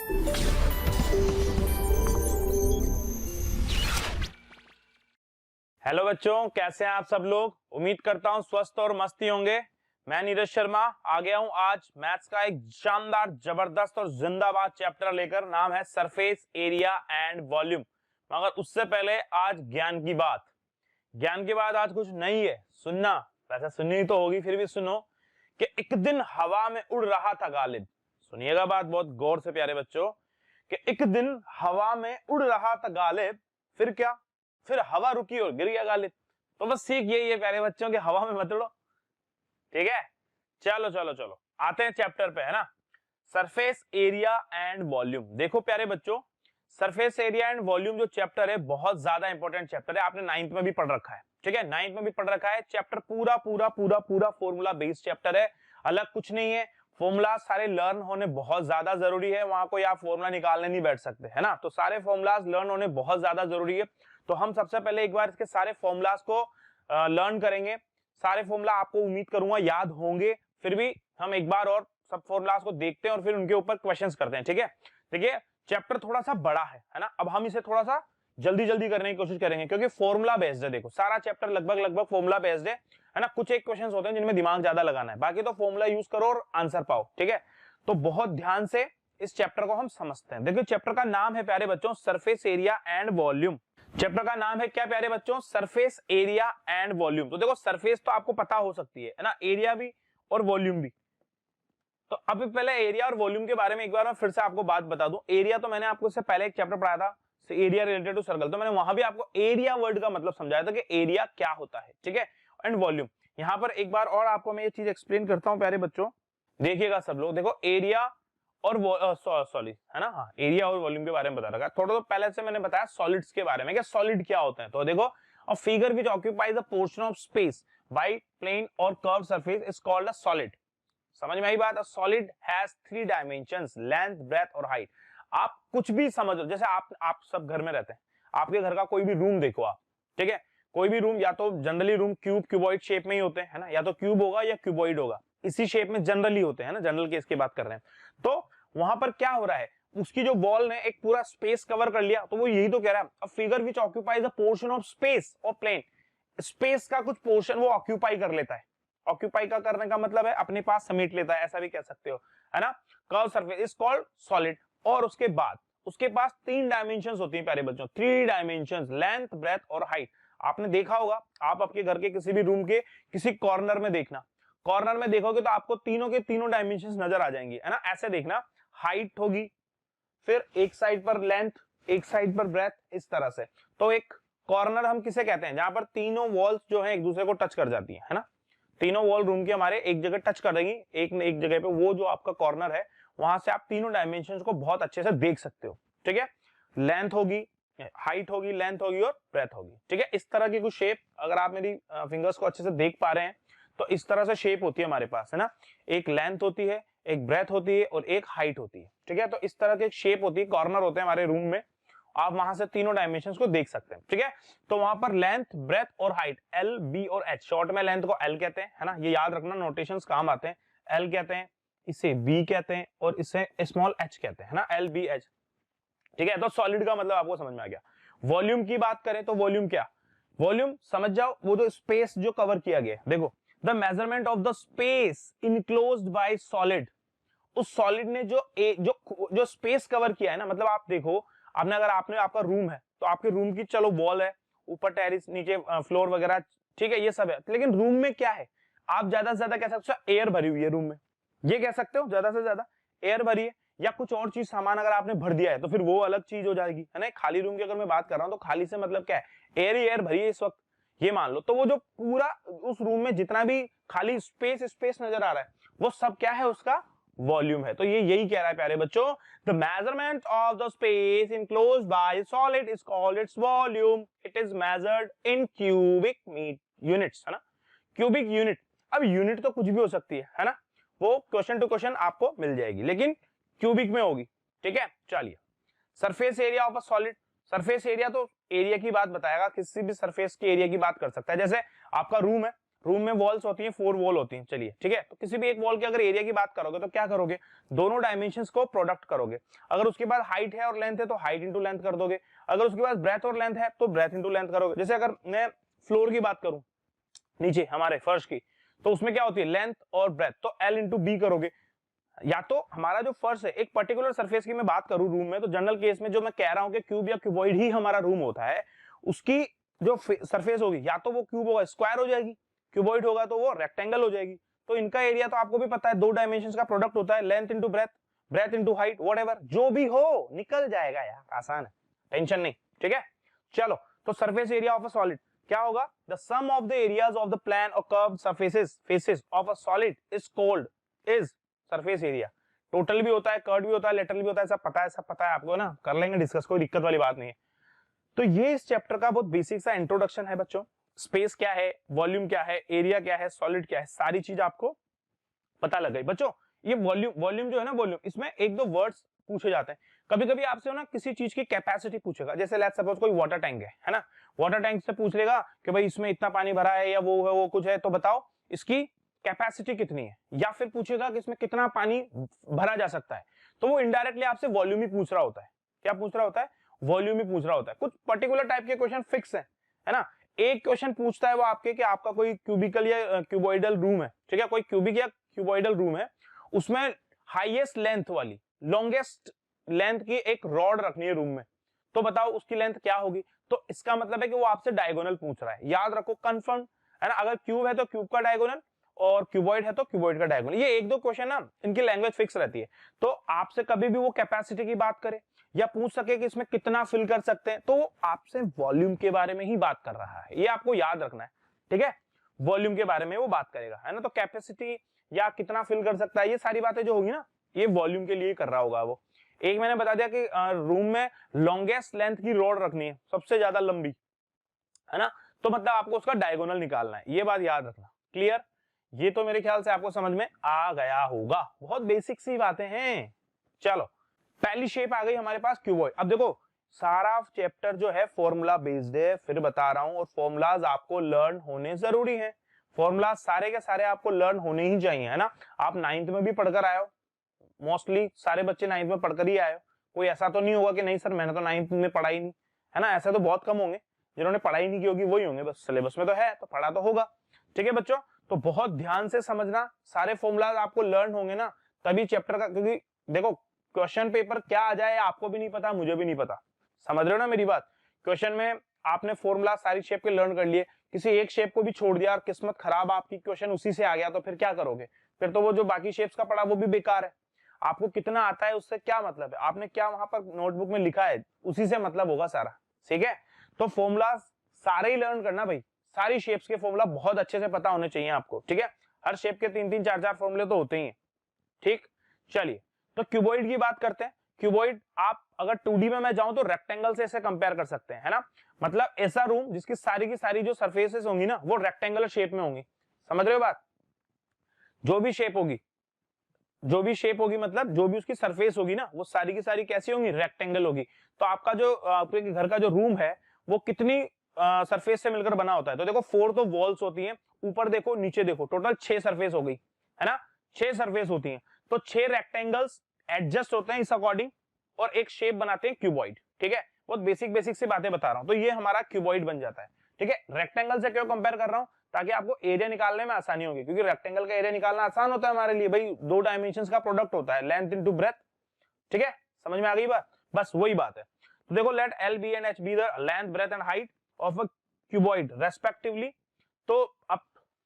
Hello बच्चों, कैसे हैं आप सब लोग। उम्मीद करता हूं स्वस्थ और मस्ती होंगे। मैं नीरज शर्मा आ गया हूं आज मैथ्स का एक शानदार, जबरदस्त और जिंदाबाद चैप्टर लेकर। नाम है सरफेस एरिया एंड वॉल्यूम। मगर उससे पहले आज ज्ञान की बात। ज्ञान की बात आज कुछ नहीं है, सुनना। वैसे सुननी तो होगी, फिर भी सुनो कि एक दिन हवा में उड़ रहा था गालिब। सुनिएगा बात बहुत गौर से प्यारे बच्चों, कि एक दिन हवा में उड़ रहा था गालिब, फिर क्या, फिर हवा रुकी और गिर गया गालिब। तो बस सीख यही है प्यारे बच्चों कि हवा में मत उड़ो, ठीक है। चलो चलो चलो आते हैं चैप्टर पे, है ना। Surface area and volume. देखो प्यारे बच्चों, सरफेस एरिया एंड वॉल्यूम जो चैप्टर है बहुत ज्यादा इंपॉर्टेंट चैप्टर है। आपने 9th में भी पढ़ रखा है, ठीक है, 9th में भी पढ़ रखा है। चैप्टर पूरा पूरा पूरा पूरा फॉर्मूला बेस्ड चैप्टर है, अलग कुछ नहीं है। फॉर्मूला सारे लर्न होने बहुत ज्यादा जरूरी है, वहां कोई आप फॉर्मूला निकालने नहीं बैठ सकते, है ना। तो सारे फॉर्मूलाज लर्न होने बहुत ज्यादा जरूरी है। तो हम सबसे पहले एक बार इसके सारे फॉर्मूलाज को लर्न करेंगे। सारे फॉर्मूला आपको उम्मीद करूंगा याद होंगे, फिर भी हम एक बार और सब फॉर्मूलाज को देखते हैं और फिर उनके ऊपर क्वेश्चंस करते हैं, ठीक है। देखिए चैप्टर थोड़ा सा बड़ा है ना। अब हम इसे थोड़ा सा जल्दी जल्दी करने की कोशिश करेंगे क्योंकि फॉर्मूला बेस्ड है। देखो सारा चैप्टर लगभग फॉर्मूला बेस्ड है ना। कुछ एक क्वेश्चंस होते हैं जिनमें दिमाग ज्यादा लगाना है, बाकी तो फॉर्मूला यूज करो और आंसर पाओ, ठीक है। तो बहुत ध्यान से इस चैप्टर को हम समझते हैं। देखिए चैप्टर का नाम है प्यारे बच्चों surface area and volume. Chapter का नाम है क्या प्यारे बच्चों, सरफेस एरिया एंड वॉल्यूम। तो देखो सरफेस तो आपको पता हो सकती है ना, एरिया भी और वॉल्यूम भी। तो अभी पहले एरिया और वॉल्यूम के बारे में एक बार मैं फिर से आपको बात बता दूं। एरिया तो मैंने आपको इससे पहले एक चैप्टर पढ़ाया था, एरिया रिलेटेड टू सर्कल, तो मैंने वहां भी आपको एरिया वर्ड का मतलब समझाया था कि एरिया क्या होता है, ठीक है। एंड वॉल्यूम यहां पर एक बार और आपको मैं ये चीज एक्सप्लेन करता हूं प्यारे बच्चों। देखिएगा सब लोग, देखो एरिया और सॉरी है ना, हाँ एरिया और वॉल्यूम के बारे में बता रखा है। थोड़ा तो पहले से मैंने बताया सॉलिड्स के बारे में, क्या सॉलिड क्या होता है। तो देखो a figure which occupies a portion of space by plane और curve surface is called a solid. समझ में आई बात। Solid has 3 dimensions, length, breadth और हाइट। आप कुछ भी समझ लो, जैसे आप सब घर में रहते हैं, आपके घर का कोई भी रूम देखो आप, ठीक है। कोई भी रूम, या तो जनरली रूम क्यूबॉइड शेप में ही होते हैं, है ना, या तो क्यूब होगा या क्यूबॉइड होगा, इसी शेप में जनरली होते हैं ना, जनरल केस की बात कर रहे हैं। तो वहां पर क्या हो रहा है, उसकी जो वॉल ने एक पूरा स्पेस कवर कर लिया, तो वो यही तो कह रहा है, अ figure which occupies a portion of space और प्लेन। स्पेस का कुछ पोर्शन वो ऑक्यूपाई कर लेता है। ऑक्यूपाई का करने का मतलब है अपने पास समेट लेता है, ऐसा भी कह सकते हो, है ना। Curve surface is called solid. और उसके बाद उसके पास 3 डायमेंशंस होती हैं प्यारे बच्चों, 3 डायमेंशंस, लेंथ, ब्रेथ और हाइट। आपने देखा होगा, आप आपके घर के किसी भी रूम के किसी कॉर्नर में देखना, कॉर्नर में देखोगे तो आपको तीनों के तीनों डायमेंशंस नजर आ जाएंगी, है ना। ऐसे देखना, हाइट होगी, फिर एक साइड पर लेंथ, एक साइड पर ब्रेथ, इस तरह से। तो एक कॉर्नर हम किसे कहते हैं, जहां पर तीनों वॉल्स जो है एक दूसरे को टच कर जाती है ना। तीनों वॉल रूम के हमारे एक जगह टच कर देंगी, एक जगह पे, वो जो आपका कॉर्नर है, वहां से आप तीनों डायमेंशंस को बहुत अच्छे से देख सकते हो, ठीक है। लेंथ होगी, हाइट होगी, लेंथ होगी और ब्रेथ होगी, ठीक है। इस तरह की कुछ शेप, अगर आप मेरी फिंगर्स को अच्छे से देख पा रहे हैं तो इस तरह से शेप होती है हमारे पास, है ना। एक लेंथ होती है, एक ब्रेथ होती है और एक हाइट होती है, ठीक है। तो इस तरह की शेप होती है, कॉर्नर होते हैं हमारे रूम में, आप वहां से तीनों डायमेंशंस को देख सकते हैं, ठीक है। तो वहां पर लेंथ, ब्रेथ और हाइट, एल, बी और एच, शॉर्ट में लेंथ को एल कहते हैं, है ना, ये याद रखना, नोटेशंस काम आते हैं। एल कहते हैं, इसे बी कहते हैं और इसे स्मॉल एच कहते हैं, है ना, एल बी एच, ठीक है। तो सॉलिड का मतलब आपको समझ में आ गया। वॉल्यूम की बात करें तो वॉल्यूम क्या, वॉल्यूम समझ जाओ, वो जो स्पेस जो कवर किया गया, देखो the measurement of the space enclosed bye solid. उस सॉलिड ने जो स्पेस कवर किया है ना, मतलब आप देखो, आपने अगर आपने आपका रूम है तो आपके रूम की चलो वॉल है, ऊपर टेरिस, नीचे फ्लोर वगैरह, ठीक है, ये सब है, लेकिन रूम में क्या है, आप ज्यादा से ज्यादा कह सकते हो एयर भरी हुई है रूम में, ये कह सकते हो ज्यादा से ज्यादा एयर भरी है। या कुछ और चीज सामान अगर आपने भर दिया है तो फिर वो अलग चीज हो जाएगी, है ना। खाली रूम की अगर मैं बात कर रहा हूं तो खाली से मतलब क्या है, एयर ही एयर भरी है इस वक्त, ये मान लो। तो वो जो पूरा उस रूम में जितना भी खाली स्पेस नजर आ रहा है, वो सब क्या है, उसका वॉल्यूम है। तो ये यही कह रहा है प्यारे बच्चों, the measurement of the space enclosed bye solid is called its volume. It is measured in cubic units, है ना, क्यूबिक यूनिट। अब यूनिट तो कुछ भी हो सकती है ना, वो क्वेश्चन टू क्वेश्चन आपको मिल जाएगी, लेकिन क्यूबिक में होगी, ठीक है। चलिए, surface area of a solid, surface area तो एरिया की बात बताएगा, किसी भी सरफेस के एरिया की बात कर सकता है। जैसे आपका रूम है, रूम में वॉल्स होती हैं, 4 वॉल होती हैं, चलिए ठीक है। तो किसी भी एक वॉल के अगर एरिया की बात करोगे तो क्या करोगे, दोनों डायमेंशंस को प्रोडक्ट करोगे। अगर उसके बाद हाइट है और लेंथ है तो हाइट इंटू लेंथ कर दोगे, अगर उसके बाद ब्रेथ और लेंथ है तो ब्रेथ इंटू लेंथ करोगे। जैसे अगर मैं फ्लोर की बात करूं, नीचे हमारे फर्श की, तो उसमें क्या होती है लेंथ और ब्रेथ, तो L इंटू बी करोगे। या तो हमारा जो फर्श है, एक पर्टिकुलर सरफेस की मैं बात करूं रूम में, तो जनरल केस में जो मैं कह रहा हूं कि क्यूब या क्यूबॉइड ही हमारा रूम होता है, उसकी जो सरफेस होगी या तो वो क्यूब होगा स्क्वायर हो जाएगी, क्यूबॉइड होगा तो वो रेक्टेंगल हो जाएगी। तो इनका एरिया तो आपको भी पता है 2 डायमेंशंस का प्रोडक्ट होता है, length into breath, breath into height, whatever जो भी हो निकल जाएगा यार, आसान है, टेंशन नहीं, ठीक है। चलो, तो surface area of a solid क्या होगा, the sum of the areas of the plane और curved surfaces faces of a solid is called is surface area. Total भी होता है, कर्व भी होता है, लेटरल भी होता है, सब पता है आपको ना, कर लेंगे डिस्कस, कोई दिक्कत वाली बात नहीं है। तो ये इस चैप्टर का बहुत बेसिक सा इंट्रोडक्शन है बच्चों। स्पेस क्या है, वॉल्यूम क्या है, एरिया क्या है, सॉलिड क्या है, सारी चीज आपको पता लग गई बच्चों। ये वॉल्यूम जो है ना, वॉल्यूम, इसमें एक दो वर्ड्स पूछे जाते हैं कभी कभी आपसे ना, किसी चीज की कैपेसिटी पूछेगा। जैसे लेट्स सपोज कोई वाटर टैंक है ना, वाटर टैंक से पूछ लेगा कि भाई इसमें इतना पानी भरा है या वो है वो कुछ है, तो बताओ इसकी कैपेसिटी कितनी है। या फिर पूछेगा कि इसमें कितना पानी भरा जा सकता है, तो वो इनडायरेक्टली आपसे वॉल्यूम ही पूछ रहा होता है। क्या पूछ रहा होता है, वॉल्यूम ही पूछ रहा होता है। कुछ पर्टिकुलर टाइप के क्वेश्चन फिक्स है ना। एक क्वेश्चन पूछता है वो आपके कि आपका कोई क्यूबिकल या क्यूबॉइडल रूम है, ठीक है, कोई क्यूबिक या क्यूबॉइडल रूम है, उसमें हाईएस्ट लेंथ वाली, लॉन्गेस्ट लेंथ की एक रॉड रखनी है रूम में, तो बताओ उसकी लेंथ क्या होगी। तो इसका मतलब है कि वो आपसे डायगोनल पूछ रहा है, याद रखो, कंफर्म है ना। अगर क्यूब है तो क्यूब का डायगोनल, और क्यूबॉइड है तो क्यूबॉइड का डायगोनल। ये एक दो क्वेश्चन ना, इनकी लैंग्वेज फिक्स रहती है। तो आपसे कभी भी वो कैपेसिटी की बात करे या पूछ सके कि इसमें कितना फिल कर सकते हैं, तो वो आपसे वॉल्यूम के बारे में ही बात कर रहा है, ये आपको याद रखना है, ठीक है। वॉल्यूम के बारे में वो बात करेगा, है ना। तो कैपेसिटी या कितना फिल कर सकता है, ये सारी बातें जो होगी ना, ये वॉल्यूम के लिए कर रहा होगा वो। एक मैंने बता दिया कि रूम में लॉन्गेस्ट लेंथ की रॉड रखनी है, सबसे ज्यादा लंबी, है ना, तो मतलब आपको उसका डायगोनल निकालना है, ये बात याद रखना। क्लियर, ये तो मेरे ख्याल से आपको समझ में आ गया होगा, बहुत बेसिक सी बातें हैं। चलो, पहली शेप आ गई हमारे पास क्यूबॉइड। अब देखो सारा चैप्टर जो है फॉर्मूला बेस्ड है, फिर बता रहा हूं, और फॉर्मूलाज आपको लर्न होने जरूरी है। फॉर्मूलाज सारे के सारे आपको लर्न होने ही चाहिए, है ना। आप 9th में भी पढ़कर आए हो, मोस्टली सारे बच्चे 9th में पढ़कर ही आए हो। कोई ऐसा तो नहीं होगा कि नहीं सर मैंने तो 9th में पढ़ा ही नहीं, है ना। ऐसा तो बहुत कम होंगे, जिन्होंने पढ़ाई नहीं की होगी वही होंगे, बस सिलेबस में तो है तो पढ़ा तो होगा, ठीक है बच्चों। तो बहुत ध्यान से समझना, सारे फॉर्मूलाज आपको लर्न होंगे ना, तभी चैप्टर का, क्योंकि देखो क्वेश्चन पेपर क्या आ जाए आपको भी नहीं पता, मुझे भी नहीं पता, समझ रहे हो ना मेरी बात। क्वेश्चन में आपने फॉर्मूला सारी शेप के लर्न कर लिए, किसी एक शेप को भी छोड़ दिया और किस्मत खराब आपकी, क्वेश्चन उसी से आ गया, तो फिर क्या करोगे, फिर तो वो जो बाकी शेप्स का पढ़ा वो भी बेकार है। आपको कितना आता है उससे क्या मतलब है, आपने क्या वहां पर नोटबुक में लिखा है उसी से मतलब होगा सारा, ठीक है। तो फॉर्मूला सारे ही लर्न करना भाई, सारी शेप्स के फॉर्मूला बहुत अच्छे से पता होने चाहिए आपको, ठीक है। हर शेप के 3-3 4-4 फॉर्मूले तो होते ही हैं, ठीक। चलिए, तो क्यूबॉइड की बात करते हैं। क्यूबॉइड आप अगर 2D में मैं जाऊं तो रेक्टेंगल से इसे कंपेयर कर सकते हैं, है ना। मतलब ऐसा रूम जिसकी सारी की सारी जो सरफेसेस होंगी ना वो रेक्टेंगुलर शेप में होंगी, समझ रहे हो बात। जो भी शेप होगी मतलब जो भी उसकी सरफेस होगी ना वो सारी की सारी कैसी होंगी, रेक्टेंगल होगी। तो आपका जो आपके घर का जो रूम है वो कितनी सरफेस से मिलकर बना होता है, तो देखो 4 तो वॉल्स होती हैं, ऊपर देखो नीचे देखो, टोटल 6 सरफेस हो गई, है ना, 6 सरफेस होती हैं। तो 6 रेक्टेंगल्स एडजस्ट होते हैं इस अकॉर्डिंग और एक शेप बनाते हैं क्यूबॉइड, ठीक है। बहुत बेसिक सी बातें बता रहा हूं, तो ये हमारा क्यूबॉइड बन जाता है, ठीक है। रेक्टेंगल से क्यों कंपेयर कर रहा हूं, ताकि आपको एरिया निकालने में आसानी होगी, क्योंकि रेक्टेंगल का एरिया निकालना आसान होता है हमारे लिए भाई, 2 डायमेंशंस का प्रोडक्ट होता है, लेंथ इनटू ब्रेथ, ठीक है। समझ में आ गई बात, बस वही बात है। तो देखो late L B and H be the length breadth and height of a cuboid respectively। तो अब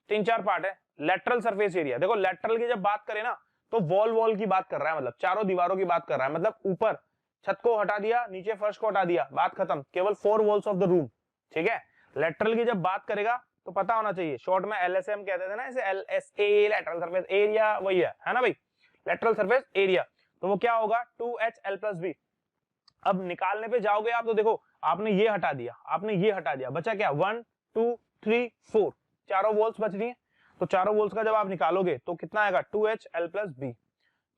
3-4 पार्ट है। लेटरल सरफेस एरिया, देखो लेटरल की जब बात करें ना तो वॉल की बात कर रहा है, मतलब चारों दीवारों की बात कर रहा है, मतलब ऊपर छत को हटा दिया, नीचे फर्श को हटा दिया, बात खत्म, केवल 4 वॉल्स ऑफ द रूम, ठीक है। लेटरल की जब बात करेगा तो पता होना चाहिए, शॉर्ट में LSM कहते थे ना, इसे LSA लेटरल सरफेस एरिया, वही है ना भाई, लेटरल सरफेस एरिया। तो वो क्या होगा 2HL+B। अब निकालने पे जाओगे आप तो देखो आपने ये हटा दिया, आपने ये हटा दिया, बचा क्या 1 2 3 4, चारों वॉल्स बच रही हैं। तो चारों वॉल्स का जब आप निकालोगे तो कितना आएगा 2HL+B,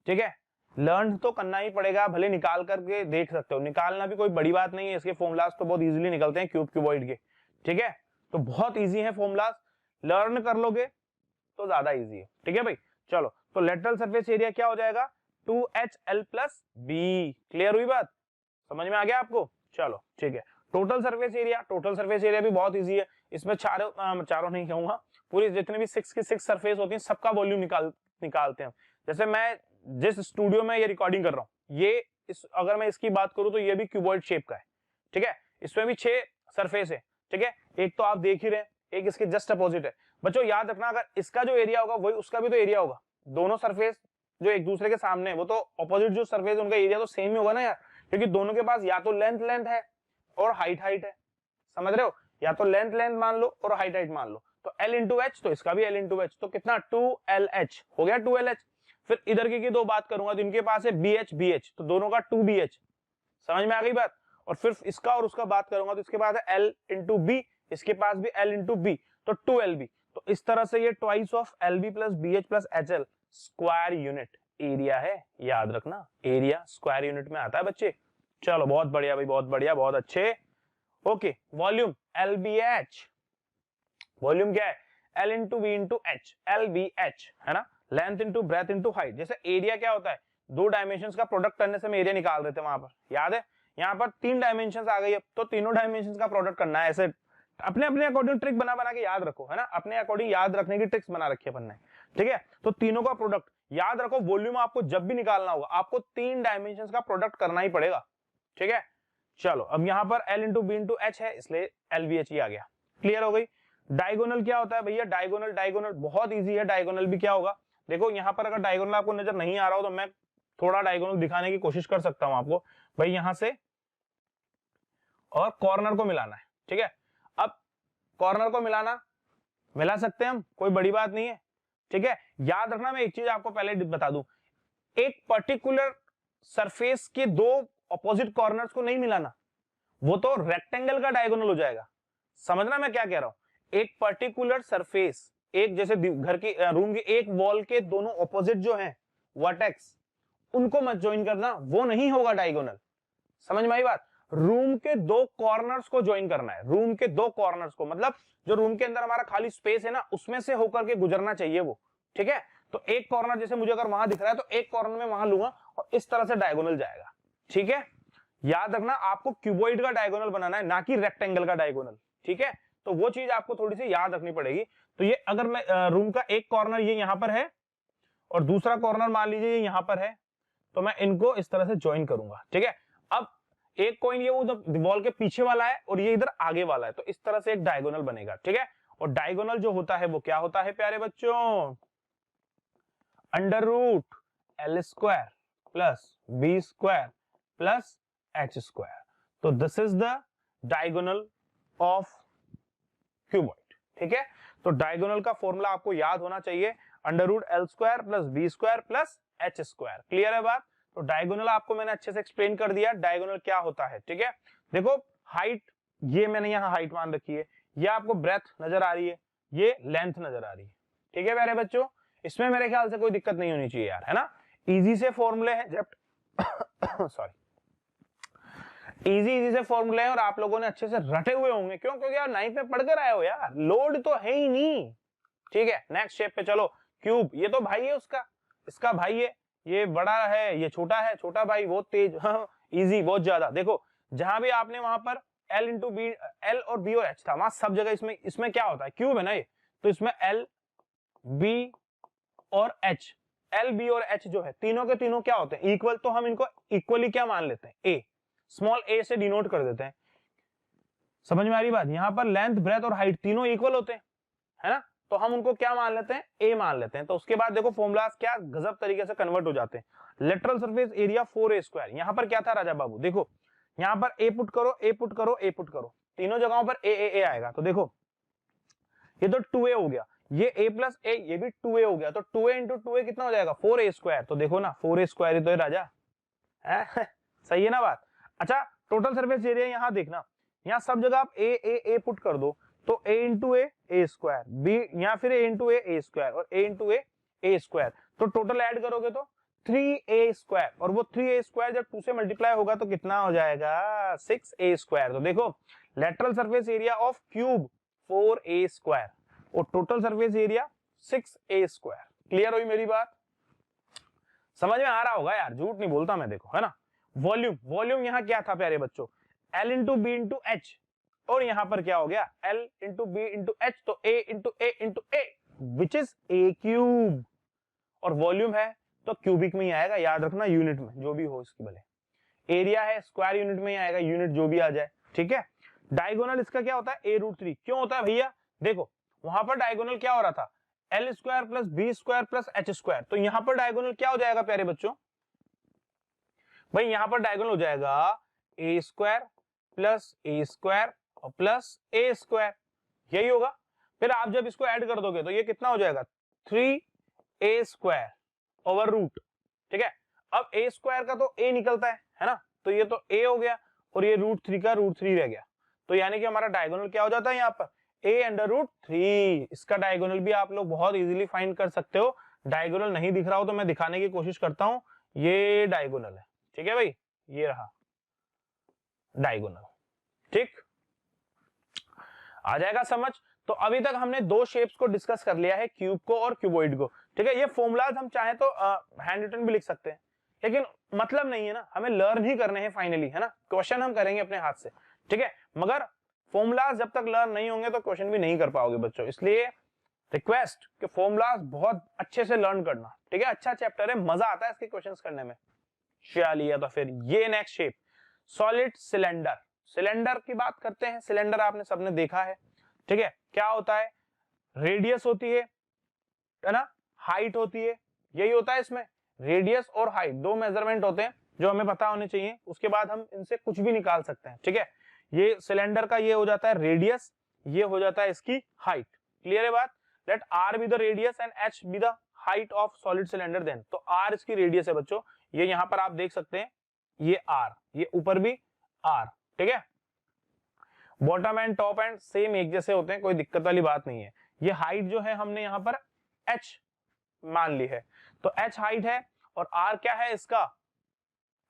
ठीक है। लर्न तो करना ही पड़ेगा, भले निकाल करके देख सकते हो, निकालना भी कोई बड़ी बात नहीं है, इसके फॉर्मूलाज तो बहुत इजीली निकलते हैं क्यूब क्यूबॉइड के, ठीक है। तो बहुत इजी है फॉर्मूलाज, लर्न कर लोगे तो ज्यादा इजी है, ठीक है भाई। चलो, तो लेटरल सरफेस एरिया क्या हो जाएगा, 2HL प्लस बी। क्लियर हुई बात, समझ में आ गया आपको? चलो ठीक है। Total surface area, total surface area भी बहुत इजी है। इसमें चारों नहीं कहूंगा, पूरी जितने भी 6 की 6 सरफेस होती है सबका वॉल्यूम निकालते हैं। जैसे मैं जिस स्टूडियो में ये रिकॉर्डिंग कर रहा हूँ, ये अगर मैं इसकी बात करूं तो ये भी क्यूबॉइड शेप का है, ठीक है। इसमें भी 6 सरफेस है, ठीक है। एक तो आप देख ही रहे हैं, एक इसके जस्ट अपोजिट है। बच्चों याद रखना, अगर इसका जो एरिया होगा वही उसका भी तो एरिया होगा। दोनों सरफेस जो एक दूसरे के सामने है, वो तो अपोजिट जो सरफेस उनका एरिया तो सेम ही होगा ना यार, क्योंकि दोनों के पास या तो लेंथ है और हाइट है। समझ रहे हो, या तो लेंथ मान लो और हाइट मान लो। तो L इंटू एच, तो इसका भी L इंटू एच, तो कितना 2LH हो गया, 2LH। फिर इधर की दो बात करूंगा तो इनके पास है BH, तो दोनों का 2BH। समझ में आ गई बात। और फिर इसका और उसका बात करूंगा तो इसके पास है L इंटू बी, इसके पास भी L इंटू बी, तो 2LB। तो इस तरह से ये twice of LB plus BH plus HL square unit area है। याद रखना, एरिया स्क्वायर यूनिट में आता है बच्चे। चलो बहुत बढ़िया भाई, बहुत बढ़िया, बहुत अच्छे। ओके, वॉल्यूम LBH, वॉल्यूम क्या है, L into B into H, LBH है ना। Length into breadth into height. जैसे एरिया क्या होता है, 2 डायमेंशंस का प्रोडक्ट करने से हम एरिया निकाल रहे थे वहां पर, याद है। यहाँ पर 3 डायमेंशंस आ गई है, तो तीनों डायमेंशंस का प्रोडक्ट करना है। ऐसे अपने अपने अकॉर्डिंग ट्रिक बना के याद रखो, है ना, अपने अकॉर्डिंग याद रखने की ट्रिक्स बना रखी है अपन ने, ठीक है। तो तीनों का प्रोडक्ट याद रखो। वॉल्यूम आपको जब भी निकालना होगा आपको 3 डायमेंशंस का प्रोडक्ट करना ही पड़ेगा, ठीक है। चलो, अब यहाँ पर L into B into H है, इसलिए LBH ही आ गया। क्लियर हो गई। डायगोनल क्या होता है भैया, डायगोनल बहुत इजी है। डायगोनल भी क्या होगा, देखो यहाँ पर अगर डायगोनल आपको नजर नहीं आ रहा हो तो मैं थोड़ा डायगोनल दिखाने की कोशिश कर सकता हूं आपको। भाई यहां से और कॉर्नर को मिलाना है, ठीक है। अब कॉर्नर को मिला सकते हैं हम, कोई बड़ी बात नहीं है, ठीक है। याद रखना, मैं एक चीज आपको पहले बता दूं, एक पर्टिकुलर सरफेस के 2 अपोजिट कॉर्नर्स को नहीं मिलाना, वो तो रेक्टेंगल का डायगोनल हो जाएगा। समझना मैं क्या कह रहा हूं, एक पर्टिकुलर सरफेस, एक जैसे घर की रूम की एक वॉल के दोनों ऑपोजिट जो हैं वर्टेक्स, उनको मत ज्वाइन करना, वो नहीं होगा डायगोनल। समझ में आई बात। रूम के 2 कॉर्नर्स को ज्वाइन करना है, रूम के 2 कॉर्नर्स को, मतलब जो रूम के अंदर हमारा खाली स्पेस है ना, उसमें से होकर के गुजरना चाहिए वो, ठीक है। तो एक कॉर्नर जैसे मुझे अगर वहां दिख रहा है तो एक कॉर्नर में वहां लूंगा और इस तरह से डायगोनल जाएगा, ठीक है। याद रखना, आपको क्यूबॉइड का डायगोनल बनाना है, ना कि रेक्टेंगल का डायगोनल, ठीक है। तो वो चीज आपको थोड़ी सी याद रखनी पड़ेगी। तो ये अगर मैं रूम का एक कॉर्नर ये यहां पर है और दूसरा कॉर्नर मान लीजिए ये यहां पर है, तो मैं इनको इस तरह से ज्वाइन करूंगा, ठीक है। अब एक कॉइन ये उधर वॉल के पीछे वाला है और ये इधर आगे वाला है, तो इस तरह से एक डायगोनल बनेगा, ठीक है। और डायगोनल जो होता है वो क्या होता है प्यारे बच्चों, under root L square plus B square plus H square. तो this is the diagonal of cuboid, ठीक है। तो डायगोनल का फॉर्मूला आपको याद होना चाहिए, under root L square plus B square plus H square. Clear है बात। तो डायगोनल आपको मैंने अच्छे से एक्सप्लेन कर दिया, डायगोनल क्या होता है, ठीक है। देखो हाइट, ये मैंने यहाँ हाइट मान रखी है, ये आपको ब्रेथ नजर आ रही है, ये लेंथ नजर आ रही है, ठीक है प्यारे बच्चों। इसमें मेरे ख्याल से कोई दिक्कत नहीं होनी चाहिए यार, है ना। इजी से फॉर्मूले हैं, जब सॉरी इजी से फॉर्मूले हैं और आप लोगों ने अच्छे से रटे हुए होंगे, क्यों, क्योंकि यार 9th में पढ़कर आए हो यार, लोड तो है ही नहीं, ठीक है। नेक्स्ट शेप पे चलो। क्यूब, ये तो भाई है उसका, इसका भाई है, ये बड़ा है ये छोटा है, छोटा भाई बहुत तेज, इजी बहुत ज्यादा। देखो जहां भी आपने वहां पर L इंटू बी, L और B और H था, वहां सब जगह इसमें क्या होता है, क्यूब है ना ये, तो इसमें L B और H, L B और H जो है तीनों के तीनों क्या होते हैं, इक्वल। तो हम इनको इक्वली क्या मान लेते हैं, A, स्मॉल a से डिनोट कर देते हैं। समझ में आ रही बात। यहां पर लेंथ ब्रेथ और हाइट तीनों इक्वल होते हैं, है ना, तो हम उनको क्या मान लेते हैं, A मान लेते हैं। तो उसके बाद देखो फॉर्मूलास क्या गजब तरीके से कन्वर्ट हो जाते हैं। Lateral surface area 4A square, यहां पर क्या था राजा बाबू, देखो यहां पर A पुट करो, A पुट करो, A पुट करो, तीनों जगहों पर A आएगा। तो देखो ये तो 2A हो गया, ये A प्लस A, ये भी 2A हो गया, तो 2A इंटू 2A कितना हो जाएगा, 4A स्क्वायर। तो देखो ना 4A स्क्वायर ही तो है राजा, है सही है ना बात। अच्छा टोटल सरफेस एरिया यहां देखना, यहां सब जगह आप ए पुट कर दो, तो a into A square, B या फिर a इंटू ए स्क्वायर और a इंटू ए स्क्वायर। तो टोटल ऐड करोगे तो 3a स्क्वायर, और वो 3a स्क्वायर जब 2 से मल्टीप्लाई होगा तो कितना हो जाएगा, 6a स्क्वायर। तो देखो lateral surface area of cube 4a square, और total surface area 6a²। Clear हुई मेरी बात? समझ में आ रहा होगा यार, झूठ नहीं बोलता मैं, देखो है ना। वॉल्यूम, वॉल्यूम यहाँ क्या था प्यारे बच्चों, L into B into H, और यहाँ पर क्या हो गया L into B into H, तो A into A into A which is a cube, और वॉल्यूम है तो क्यूबिक में ही आएगा, याद रखना, यूनिट में जो भी हो इसकी भले। एरिया है स्क्वायर यूनिट में ही आएगा, यूनिट जो भी आ जाए, ठीक है। डायगोनल इसका क्या होता है a√3, क्यों होता है भैया, देखो वहां पर डायगोनल क्या हो रहा था, L² plus B² plus H², तो यहाँ पर डायगोनल क्या हो जाएगा प्यारे बच्चों, भाई यहाँ पर डायगोनल हो जाएगा A² प्लस A² और प्लस A², यही होगा। फिर आप जब इसको ऐड कर दोगे तो ये कितना हो जाएगा 3a² ओवर रूट, ठीक है। अब A² का तो a निकलता है ना, तो ये तो a हो गया, और ये √3 का √3 रह गया, तो यानी कि हमारा डायगोनल क्या हो जाता है यहाँ पर a√3। इसका डायगोनल भी आप लोग बहुत इजीली फाइंड कर सकते हो। डायगोनल नहीं दिख रहा हो तो मैं दिखाने की कोशिश करता हूं, ये डायगोनल है, ठीक है भाई, ये रहा डायगोनल, ठीक, आ जाएगा समझ। तो अभी तक हमने दो शेप्स को डिस्कस कर लिया है, क्यूब को और क्यूबॉइड को, ठीक है। ये फॉर्मूलाज हम चाहे तो हैंड रिटन भी लिख सकते हैं, लेकिन मतलब नहीं है ना, हमें लर्न ही करने हैं फाइनली, है ना। क्वेश्चन हम करेंगे अपने हाथ से, ठीक है, मगर फॉर्मूलाज जब तक लर्न नहीं होंगे तो क्वेश्चन भी नहीं कर पाओगे बच्चों। इसलिए रिक्वेस्ट कि फॉर्मूलाज बहुत अच्छे से लर्न करना, ठीक है। अच्छा चैप्टर है, मजा आता है इसके क्वेश्चंस करने में। चलिए तो फिर ये next shape, solid cylinder. Cylinder की बात करते हैं। सिलेंडर आपने सबने देखा है, ठीक है। क्या होता है, रेडियस होती है ना, हाइट होती है, यही होता है इसमें। रेडियस और हाइट दो मेजरमेंट होते हैं जो हमें पता होने चाहिए, उसके बाद हम इनसे कुछ भी निकाल सकते हैं, ठीक है। ये सिलेंडर का ये हो जाता है रेडियस, ये हो जाता है इसकी हाइट। क्लियर है बात? Let r be the radius and h be the height of solid cylinder then. तो r इसकी रेडियस है बच्चों, ये यहाँ पर आप देख सकते हैं, ये r, ये ऊपर भी r, ठीक है। Bottom and top and same एक जैसे होते हैं, कोई दिक्कत वाली बात नहीं है। ये हाइट जो है हमने यहाँ पर h मान ली है, तो h हाइट है और r क्या है, इसका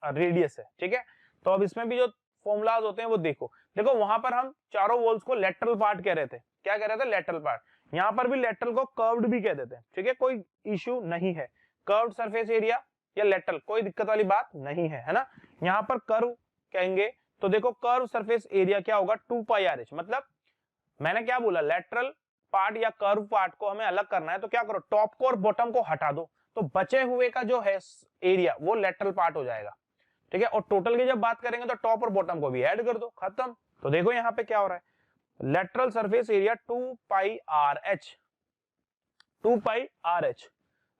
रेडियस है, ठीक है। तो अब इसमें भी जो फॉर्मूलाज होते हैं वो देखो, देखो वहां पर हम चारों वॉल्स को लेटरल पार्ट कह रहे थे, क्या कह रहे थे, लेटरल पार्ट। यहाँ पर भी लेटरल को कर्व्ड भी कह देते हैं, ठीक है, कोई इश्यू नहीं है। कर्व्ड सरफेस एरिया या लेटरल कोई दिक्कत वाली बात नहीं है ना। यहाँ पर कर्व कहेंगे तो देखो कर्व सरफेस एरिया क्या होगा 2πRh, मतलब मैंने क्या बोला, लेटरल पार्ट या कर्व पार्ट को हमें अलग करना है, तो क्या करो, टॉप को और बॉटम को हटा दो, तो बचे हुए का जो है एरिया वो लेटरल पार्ट हो जाएगा, ठीक है। और टोटल की जब बात करेंगे तो टॉप और बॉटम को भी ऐड कर दो, खत्म। तो देखो यहाँ पे क्या हो रहा है, lateral surface area 2πRh, 2πRh,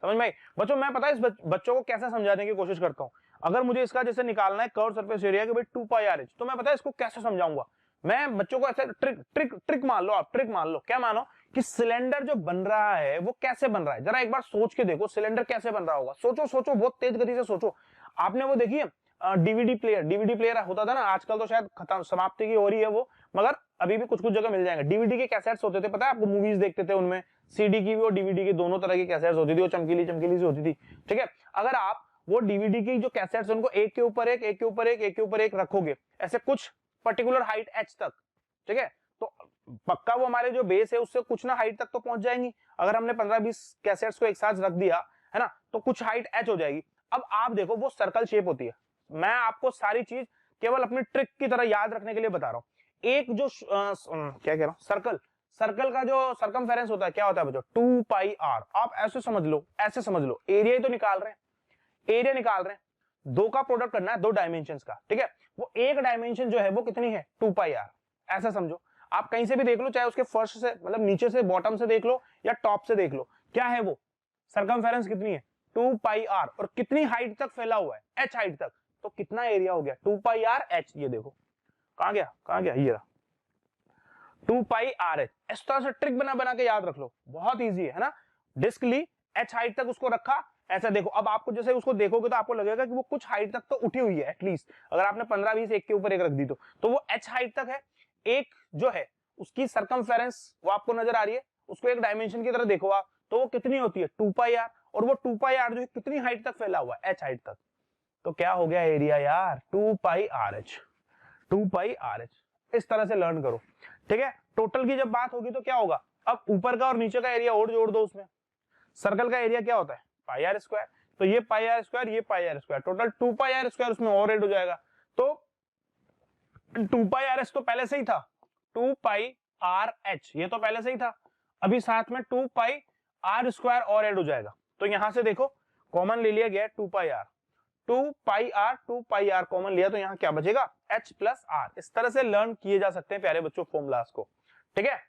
समझ में? बच्चों मैं पता है इस बच्चों को कैसे समझाने की कोशिश करता हूँ। अगर मुझे इसका जैसे निकालना है कर्व सरफेस एरिया के भाई 2πRh, तो मैं पता है इसको कैसे समझाऊंगा, मैं बच्चों को ऐसे ट्रिक मान लो, आप ट्रिक मान लो, क्या मानो कि सिलेंडर जो बन रहा है वो कैसे बन रहा है, जरा एक बार सोच के देखो सिलेंडर कैसे बन रहा होगा। सोचो सोचो, बहुत तेज गति से सोचो। आपने वो देखिए डीवीडी प्लेयर होता था ना, आजकल तो शायद खत्म, समाप्ति की हो रही है वो, मगर अभी भी कुछ कुछ जगह मिल जाएंगे। डीवीडी के कैसेट्स होते थे, पता है आपको, मूवीज देखते थे उनमें सीडी की भी और डीवीडी की दोनों तरह की कैसेट्स होती थी, वो चमकीली चमकीली सी होती थी, ठीक है। अगर आप वो डीवीडी की जो कैसेट्स उनको एक के ऊपर एक, एक के ऊपर एक, एक के ऊपर एक रखोगे, ऐसे कुछ पर्टिकुलर हाइट h तक, ठीक है, तो पक्का वो हमारे जो बेस है उससे कुछ ना हाइट तक तो पहुंच जाएंगी। अगर हमने 15-20 कैसेट्स को एक साथ रख दिया है ना, तो कुछ हाइट h हो जाएगी। अब आप देखो वो सर्कल शेप होती है, मैं आपको सारी चीज केवल अपनी ट्रिक की तरह याद रखने के लिए बता रहा हूं। एक जो क्या कह रहा हूं, सर्कल का जो सरकमफेरेंस होता है क्या होता है बच्चों, 2πr। आप ऐसे समझ लो, ऐसे समझ लो, एरिया ही तो निकाल रहे हैं, एरिया निकाल रहे हैं, दो का प्रोडक्ट करना है, दो डायमेंशंस का, ठीक है। वो एक डायमेंशन जो है वो कितनी है 2πr, ऐसा समझो। आप कहीं से भी देख लो, चाहे उसके फर्स्ट से मतलब नीचे से बॉटम से देख लो या टॉप से देख लो, क्या है वो सरकमफेरेंस कितनी है 2πr, और कितनी हाइट तक फैला हुआ है h हाइट तक, तो कितना एरिया हो गया 2πRh। ये देखो कहां गया, ये रहा 2πRh। इस तरह से ट्रिक बना बना के याद रख लो, बहुत इजी है ना। डिस्क ली, h हाइट तक उसको रखा, ऐसा देखो। अब आपको जैसे उसको देखोगे तो आपको लगेगा कि वो कुछ हाइट तक तो उठी हुई है एटलीस्ट, अगर आपने 15-20 एक के ऊपर एक रख दी तो वो h हाइट तक है। एक जो है उसकी सरकमफेरेंस वो आपको नजर आ रही है, उसको एक डायमेंशन की तरह देखो आप, तो वो कितनी होती है 2πr, और वो 2πr जो है कितनी हाइट तक फैला हुआ है h हाइट तक, तो क्या हो गया एरिया यार 2πRh, 2πRh। इस तरह से लर्न करो, ठीक है। टोटल की जब बात होगी तो क्या होगा, अब ऊपर का और नीचे का एरिया और जोड़ दो उसमें। सर्कल का एरिया क्या होता है? Pi are square. तो ये पाई आर स्क्वायर, ये pi are square, total 2 pi are square उसमें और ऐड हो जाएगा। तो 2 पाई आर एस तो पहले से ही था, 2 पाई आर एच ये तो पहले से ही था, अभी साथ में 2 पाई आर स्क्वायर और ऐड हो जाएगा। तो यहां से देखो कॉमन ले लिया गया 2 pi R, 2 pi R common लिया तो यहाँ क्या बचेगा? h plus R. इस तरह से लर्न किए जा सकते हैं प्यारे बच्चों फॉर्मूलास को, ठीक है।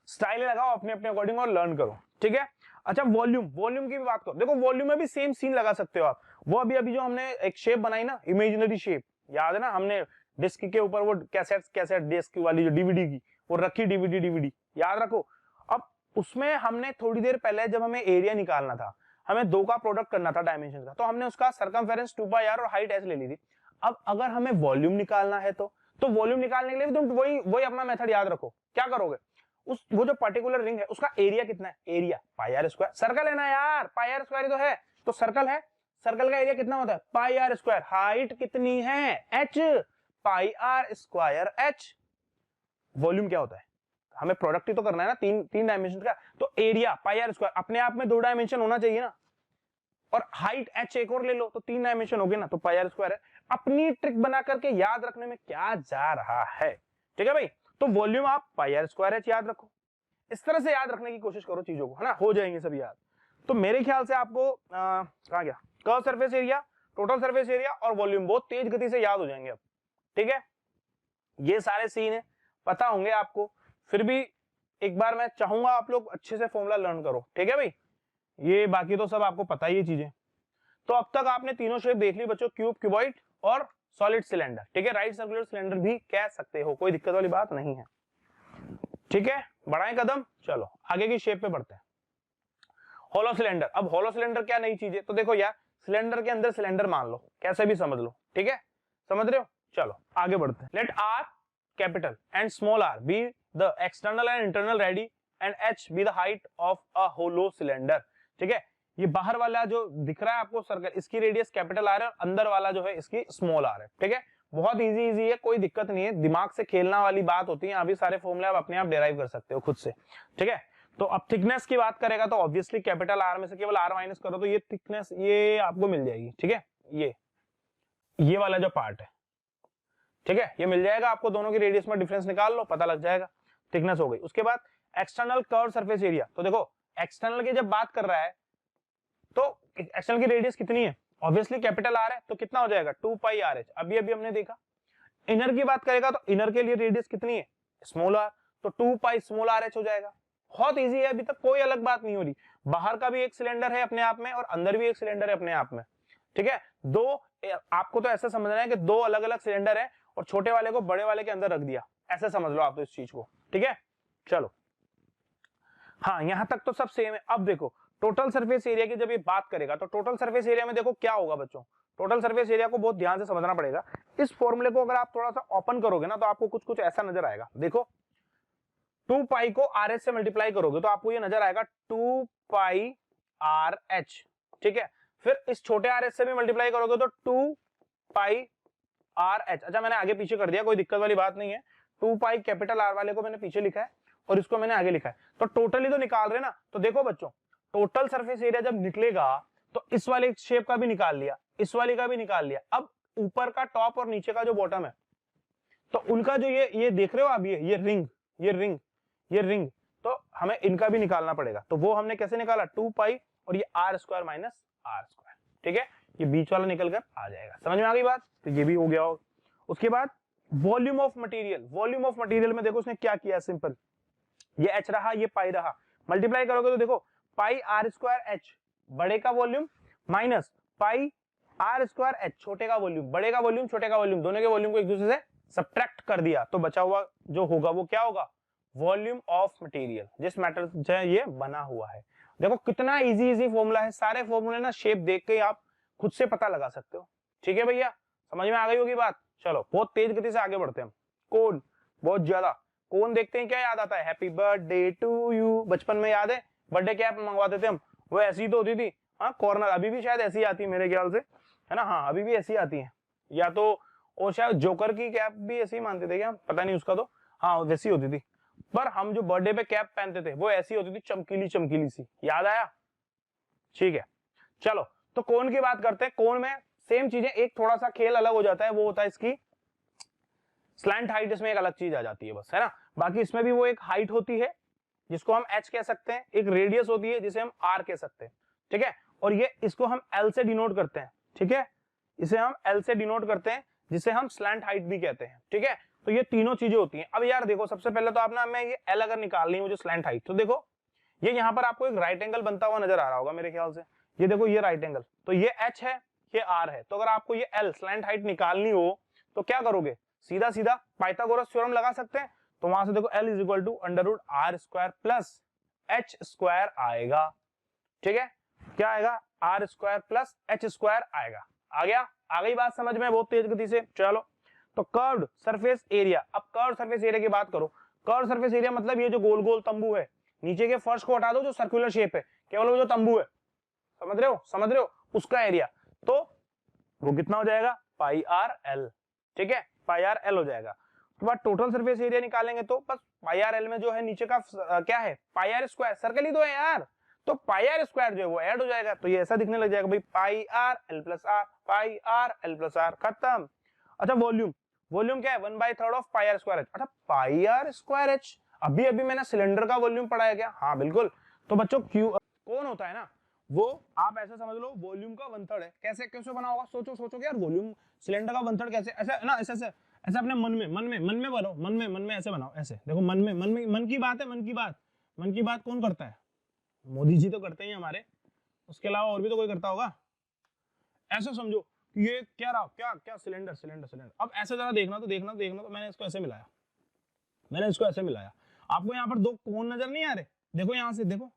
स्टाइल लगाओ अपने अपने अकॉर्डिंग और लर्न करो, ठीक है। अच्छा वॉल्यूम, वॉल्यूम की भी बात करो। देखो वॉल्यूम में भी सेम सीन लगा सकते हो आप। वो अभी जो हमने एक शेप बनाई ना, इमेजिनरी शेप, याद है ना, हमने डिस्क के ऊपर वो कैसेट डिस्क वाली जो डीवीडी की वो रखी, डीवीडी याद रखो। अब उसमें हमने थोड़ी देर पहले जब हमें एरिया निकालना था, हमें दो का प्रोडक्ट करना था डायमेंशन का, तो हमने उसका सर्कमफेरेंस 2 पाई आर और हाइट h ले ली थी। अब अगर हमें वॉल्यूम निकालना है तो वॉल्यूम निकालने के लिए भी तुम वही अपना मेथड याद रखो। क्या करोगे? वो जो पर्टिकुलर रिंग है उसका एरिया कितना है? Area pi are square. Circle है ना यार, पाई आर स्क्वायर ही तो है, तो सर्कल है, सर्कल का एरिया कितना होता है? Pi are square. हाइट कितनी है? h, pi are square h। Volume क्या होता है? हमें प्रोडक्ट ही तो करना है ना, तीन डायमेंशन का, तो एरिया पाई आर स्क्वायर अपने आप में 2 डायमेंशन होना चाहिए ना, और हाइट h एक और ले लो तो 3 डायमेंशन हो गए ना, तो पाई आर स्क्वायर है। अपनी ट्रिक बना करके याद रखने में क्या जा रहा है, ठीक है भाई। तो वॉल्यूम आप पाई आर स्क्वायर h याद रखो, इस तरह से याद रखने की कोशिश करो चीजों को, है ना, हो जाएंगे सब याद। तो मेरे ख्याल से आपको कहा गया curve surface area, total surface area और वॉल्यूम बहुत तेज गति से याद हो जाएंगे अब, ठीक है। ये सारे सीन है, पता होंगे आपको, फिर भी एक बार मैं चाहूंगा आप लोग अच्छे से फॉर्मूला लर्न करो, ठीक है भाई। ये बाकी तो सब आपको पता ही है चीजें। तो अब तक आपने तीनों शेप देख ली बच्चों, क्यूब, क्यूबॉइड और सॉलिड सिलेंडर, ठीक है। राइट सर्कुलर सिलेंडर भी कह सकते हो, कोई दिक्कत वाली बात नहीं है, ठीक है। बढ़ाएं कदम, चलो आगे की शेप पे बढ़ते हैं। Hollow cylinder. अब होलो सिलेंडर क्या नई चीज है? तो देखो यार, सिलेंडर के अंदर सिलेंडर मान लो, कैसे भी समझ लो, ठीक है, समझ रहे हो। चलो आगे बढ़ते हैं। Let R capital and small R be the external and internal radii and h be the height of a hollow cylinder, ठीक है। ये बाहर वाला जो दिख रहा है आपको सर्कल, इसकी रेडियस कैपिटल आर है और अंदर वाला जो है इसकी स्मॉल आर है, ठीक है। बहुत इजी है, कोई दिक्कत नहीं है, दिमाग से खेलना वाली बात होती है। अभी सारे फॉर्मूले आप अपने आप डिराइव कर सकते हो खुद से, ठीक है। तो अब थिकनेस की बात करेगा तो ऑब्वियसली कैपिटल आर में से केवल आर माइनस करो तो ये थिकनेस ये आपको मिल जाएगी, ठीक है। ये वाला जो पार्ट है, ठीक है, ये मिल जाएगा आपको। दोनों की रेडियस में डिफरेंस निकाल लो, पता लग जाएगा, थिकनेस हो गई। उसके बाद एक्सटर्नल कर्व सरफेस एरिया। तो देखो एक्सटर्नल की जब बात कर रहा है तो एक्सटर्नल की रेडियस कितनी है? ऑब्वियसली कैपिटल आर है, तो कितना हो जाएगा? 2 पाई आर एच। अभी हमने देखा। इनर की बात करेगा तो इनर के लिए रेडियस कितनी है? स्मॉल आर, तो 2 पाई स्मॉल आर एच हो जाएगा। बहुत इजी है, अभी तक कोई अलग बात नहीं हो रही। बाहर का भी एक सिलेंडर है अपने आप में और अंदर भी एक सिलेंडर है अपने आप में, ठीक है। दो, आपको तो ऐसा समझना है कि दो अलग अलग सिलेंडर है और छोटे वाले को बड़े वाले के अंदर रख दिया, ऐसे समझ लो आप तो इस चीज को, ठीक है। चलो हाँ, यहां तक तो सब सेम है। अब देखो टोटल सरफेस एरिया की जब ये बात करेगा तो टोटल सरफेस एरिया में देखो क्या होगा बच्चों। टोटल सरफेस एरिया को बहुत ध्यान से समझना पड़ेगा। इस फॉर्मूले को अगर आप थोड़ा सा ओपन करोगे ना तो आपको कुछ ऐसा नजर आएगा। देखो 2 पाई को आर एच से मल्टीप्लाई करोगे तो आपको ये नजर आएगा 2 पाई आर एच, ठीक है। फिर इस छोटे आर एच से भी मल्टीप्लाई करोगे तो 2 पाई आर एच। अच्छा मैंने आगे पीछे कर दिया, कोई दिक्कत वाली बात नहीं है। 2 पाई कैपिटल आर वाले को मैंने पीछे लिखा है और इसको मैंने आगे लिखा है, तो टोटली तो निकाल रहे ना। तो देखो बच्चों टोटल सरफेस एरिया जब निकलेगा तो इस वाले शेप का भी निकाल लिया, इस वाले का भी निकाल लिया। अब ऊपर का टॉप और नीचे का जो बॉटम है तो उनका जो ये देख रहे हो आप, ये रिंग, तो हमें इनका भी निकालना पड़ेगा। तो वो हमने कैसे निकाला? 2 पाई और ये R square minus R square, ठीक है। ये बीच वाला निकल कर आ जाएगा, समझ में आ गई बात। तो ये भी हो गया होगा। उसके बाद volume of material. Volume of material में देखो उसने क्या किया, सिंपल, ये एच रहा, ये पाई रहा, मल्टीप्लाई करोगे तो देखो पाई आर स्क्वायर एच बड़े का volume minus pi are square H छोटे का वॉल्यूम। बड़े का वॉल्यूम छोटे का वॉल्यूम, दोनों के वॉल्यूम को एक दूसरे से सब्ट्रैक्ट कर दिया तो बचा हुआ जो होगा वो क्या होगा? वॉल्यूम ऑफ मटेरियल, जिस मैटर से ये बना हुआ है। देखो कितना इजी फॉर्मूला है। सारे फॉर्मूले ना शेप देख के आप खुद से पता लगा सकते हो, ठीक है भैया, समझ में आ गई होगी बात। चलो बहुत तेज गति से आगे बढ़ते हैं हम। कोन, बहुत ज्यादा कोन देखते हैं क्या याद आता है? Happy birthday to you. बचपन में याद है बर्थडे कैप मंगवाते थे हम, वो ऐसी तो होती थी, हाँ कॉर्नर। अभी भी शायद ऐसी आती है मेरे ख्याल से, है ना, हाँ अभी भी ऐसी आती है। या तो और शायद जोकर की कैप भी ऐसी मानते थे क्या, पता नहीं उसका तो, हाँ वैसी होती थी। पर हम जो बर्थडे पे कैप पहनते थे वो ऐसी होती थी चमकीली चमकीली सी, याद आया? ठीक है, चलो तो कोन की बात करते हैं। कोन में सेम चीजें, एक थोड़ा सा खेल अलग हो जाता है, वो होता है इसकी स्लैंट हाइट। इसमें एक अलग चीज आ जाती है बस, है ना। बाकी इसमें भी वो एक हाइट होती है जिसको हम h कह सकते हैं, एक रेडियस होती है जिसे हम r कह सकते हैं, ठीक है। और ये इसको हम l से डिनोट करते हैं, ठीक है, इसे हम l से डिनोट करते हैं, जिसे हम स्लैंट हाइट भी कहते हैं, ठीक है। तो ये तीनों चीजें होती हैं। अब यार देखो, सबसे पहले तो आपने मैं ये l अगर निकालनी है मुझे स्लैंट हाइट, तो देखो ये यहाँ पर आपको एक राइट एंगल बनता हुआ नजर आ रहा होगा मेरे ख्याल से। ये देखो ये राइट एंगल, तो ये h है, ये r है। तो अगर आपको ये l स्लैंट हाइट निकालनी हो तो क्या करोगे, सीधा सीधा पाइथागोरस थ्योरम लगा सकते हैं। तो वहां से देखो l is equal to under root R square plus H square आएगा, ठीक है। क्या आएगा, R square plus H square आएगा। आ गया, आ गई बात समझ में बहुत तेज गति से। चलो तो कर्व्ड सरफेस एरिया, अब कर्व्ड सरफेस एरिया की बात करो। कर्व्ड सरफेस एरिया मतलब ये जो गोल गोल तंबू है, नीचे के फर्श को हटा दो जो सर्कुलर शेप है, केवल वो जो तंबू है, समझ रहे हो, समझ रहे हो, उसका एरिया। तो वो कितना हो जाएगा, पाई आर एल, ठीक है, पाई आर एल हो जाएगा। तो बाद टोटल सरफेस एरिया निकालेंगे तो बस पाई आर एल में जो है नीचे का क्या है, पाई आर स्क्वायर, सर्कल ही तो है यार, तो पाई आर स्क्वायर जो है वो ऐड हो जाएगा। तो ये ऐसा दिखने लग जाएगा भाई, pi r l plus r, pi r l plus r, खत्म। अच्छा वॉल्यूम, वॉल्यूम क्या है, 1/3 of pi are square h. अच्छा पाई आर स्क्वायर एच, अभी अभी मैंने सिलेंडर का वॉल्यूम पढ़ाया क्या? हाँ बिल्कुल। तो बच्चों क्यू कौन होता है ना, वो आप ऐसा समझ लो वॉल्यूम का 1/3 है। कैसे कैसे बना होगा, सोचो सोचो कि यार वॉल्यूम सिलेंडर का 1/3 कैसे, ऐसा ना, ऐसे ऐसे ऐसे अपने मन में बनाओ, मन में ऐसे बनाओ, ऐसे देखो, मन की बात है, मन की बात कौन करता है, मोदी जी तो करते ही हमारे, उसके अलावा और भी तो कोई करता होगा। ऐसे समझो कि ये क्या रहा, क्या क्या सिलेंडर सिलेंडर सिलेंडर। अब ऐसे जरा देखना तो मैंने इसको ऐसे मिलाया, आपको यहाँ पर दो कोन नजर नहीं आ रहे, देखो यहाँ से देखो,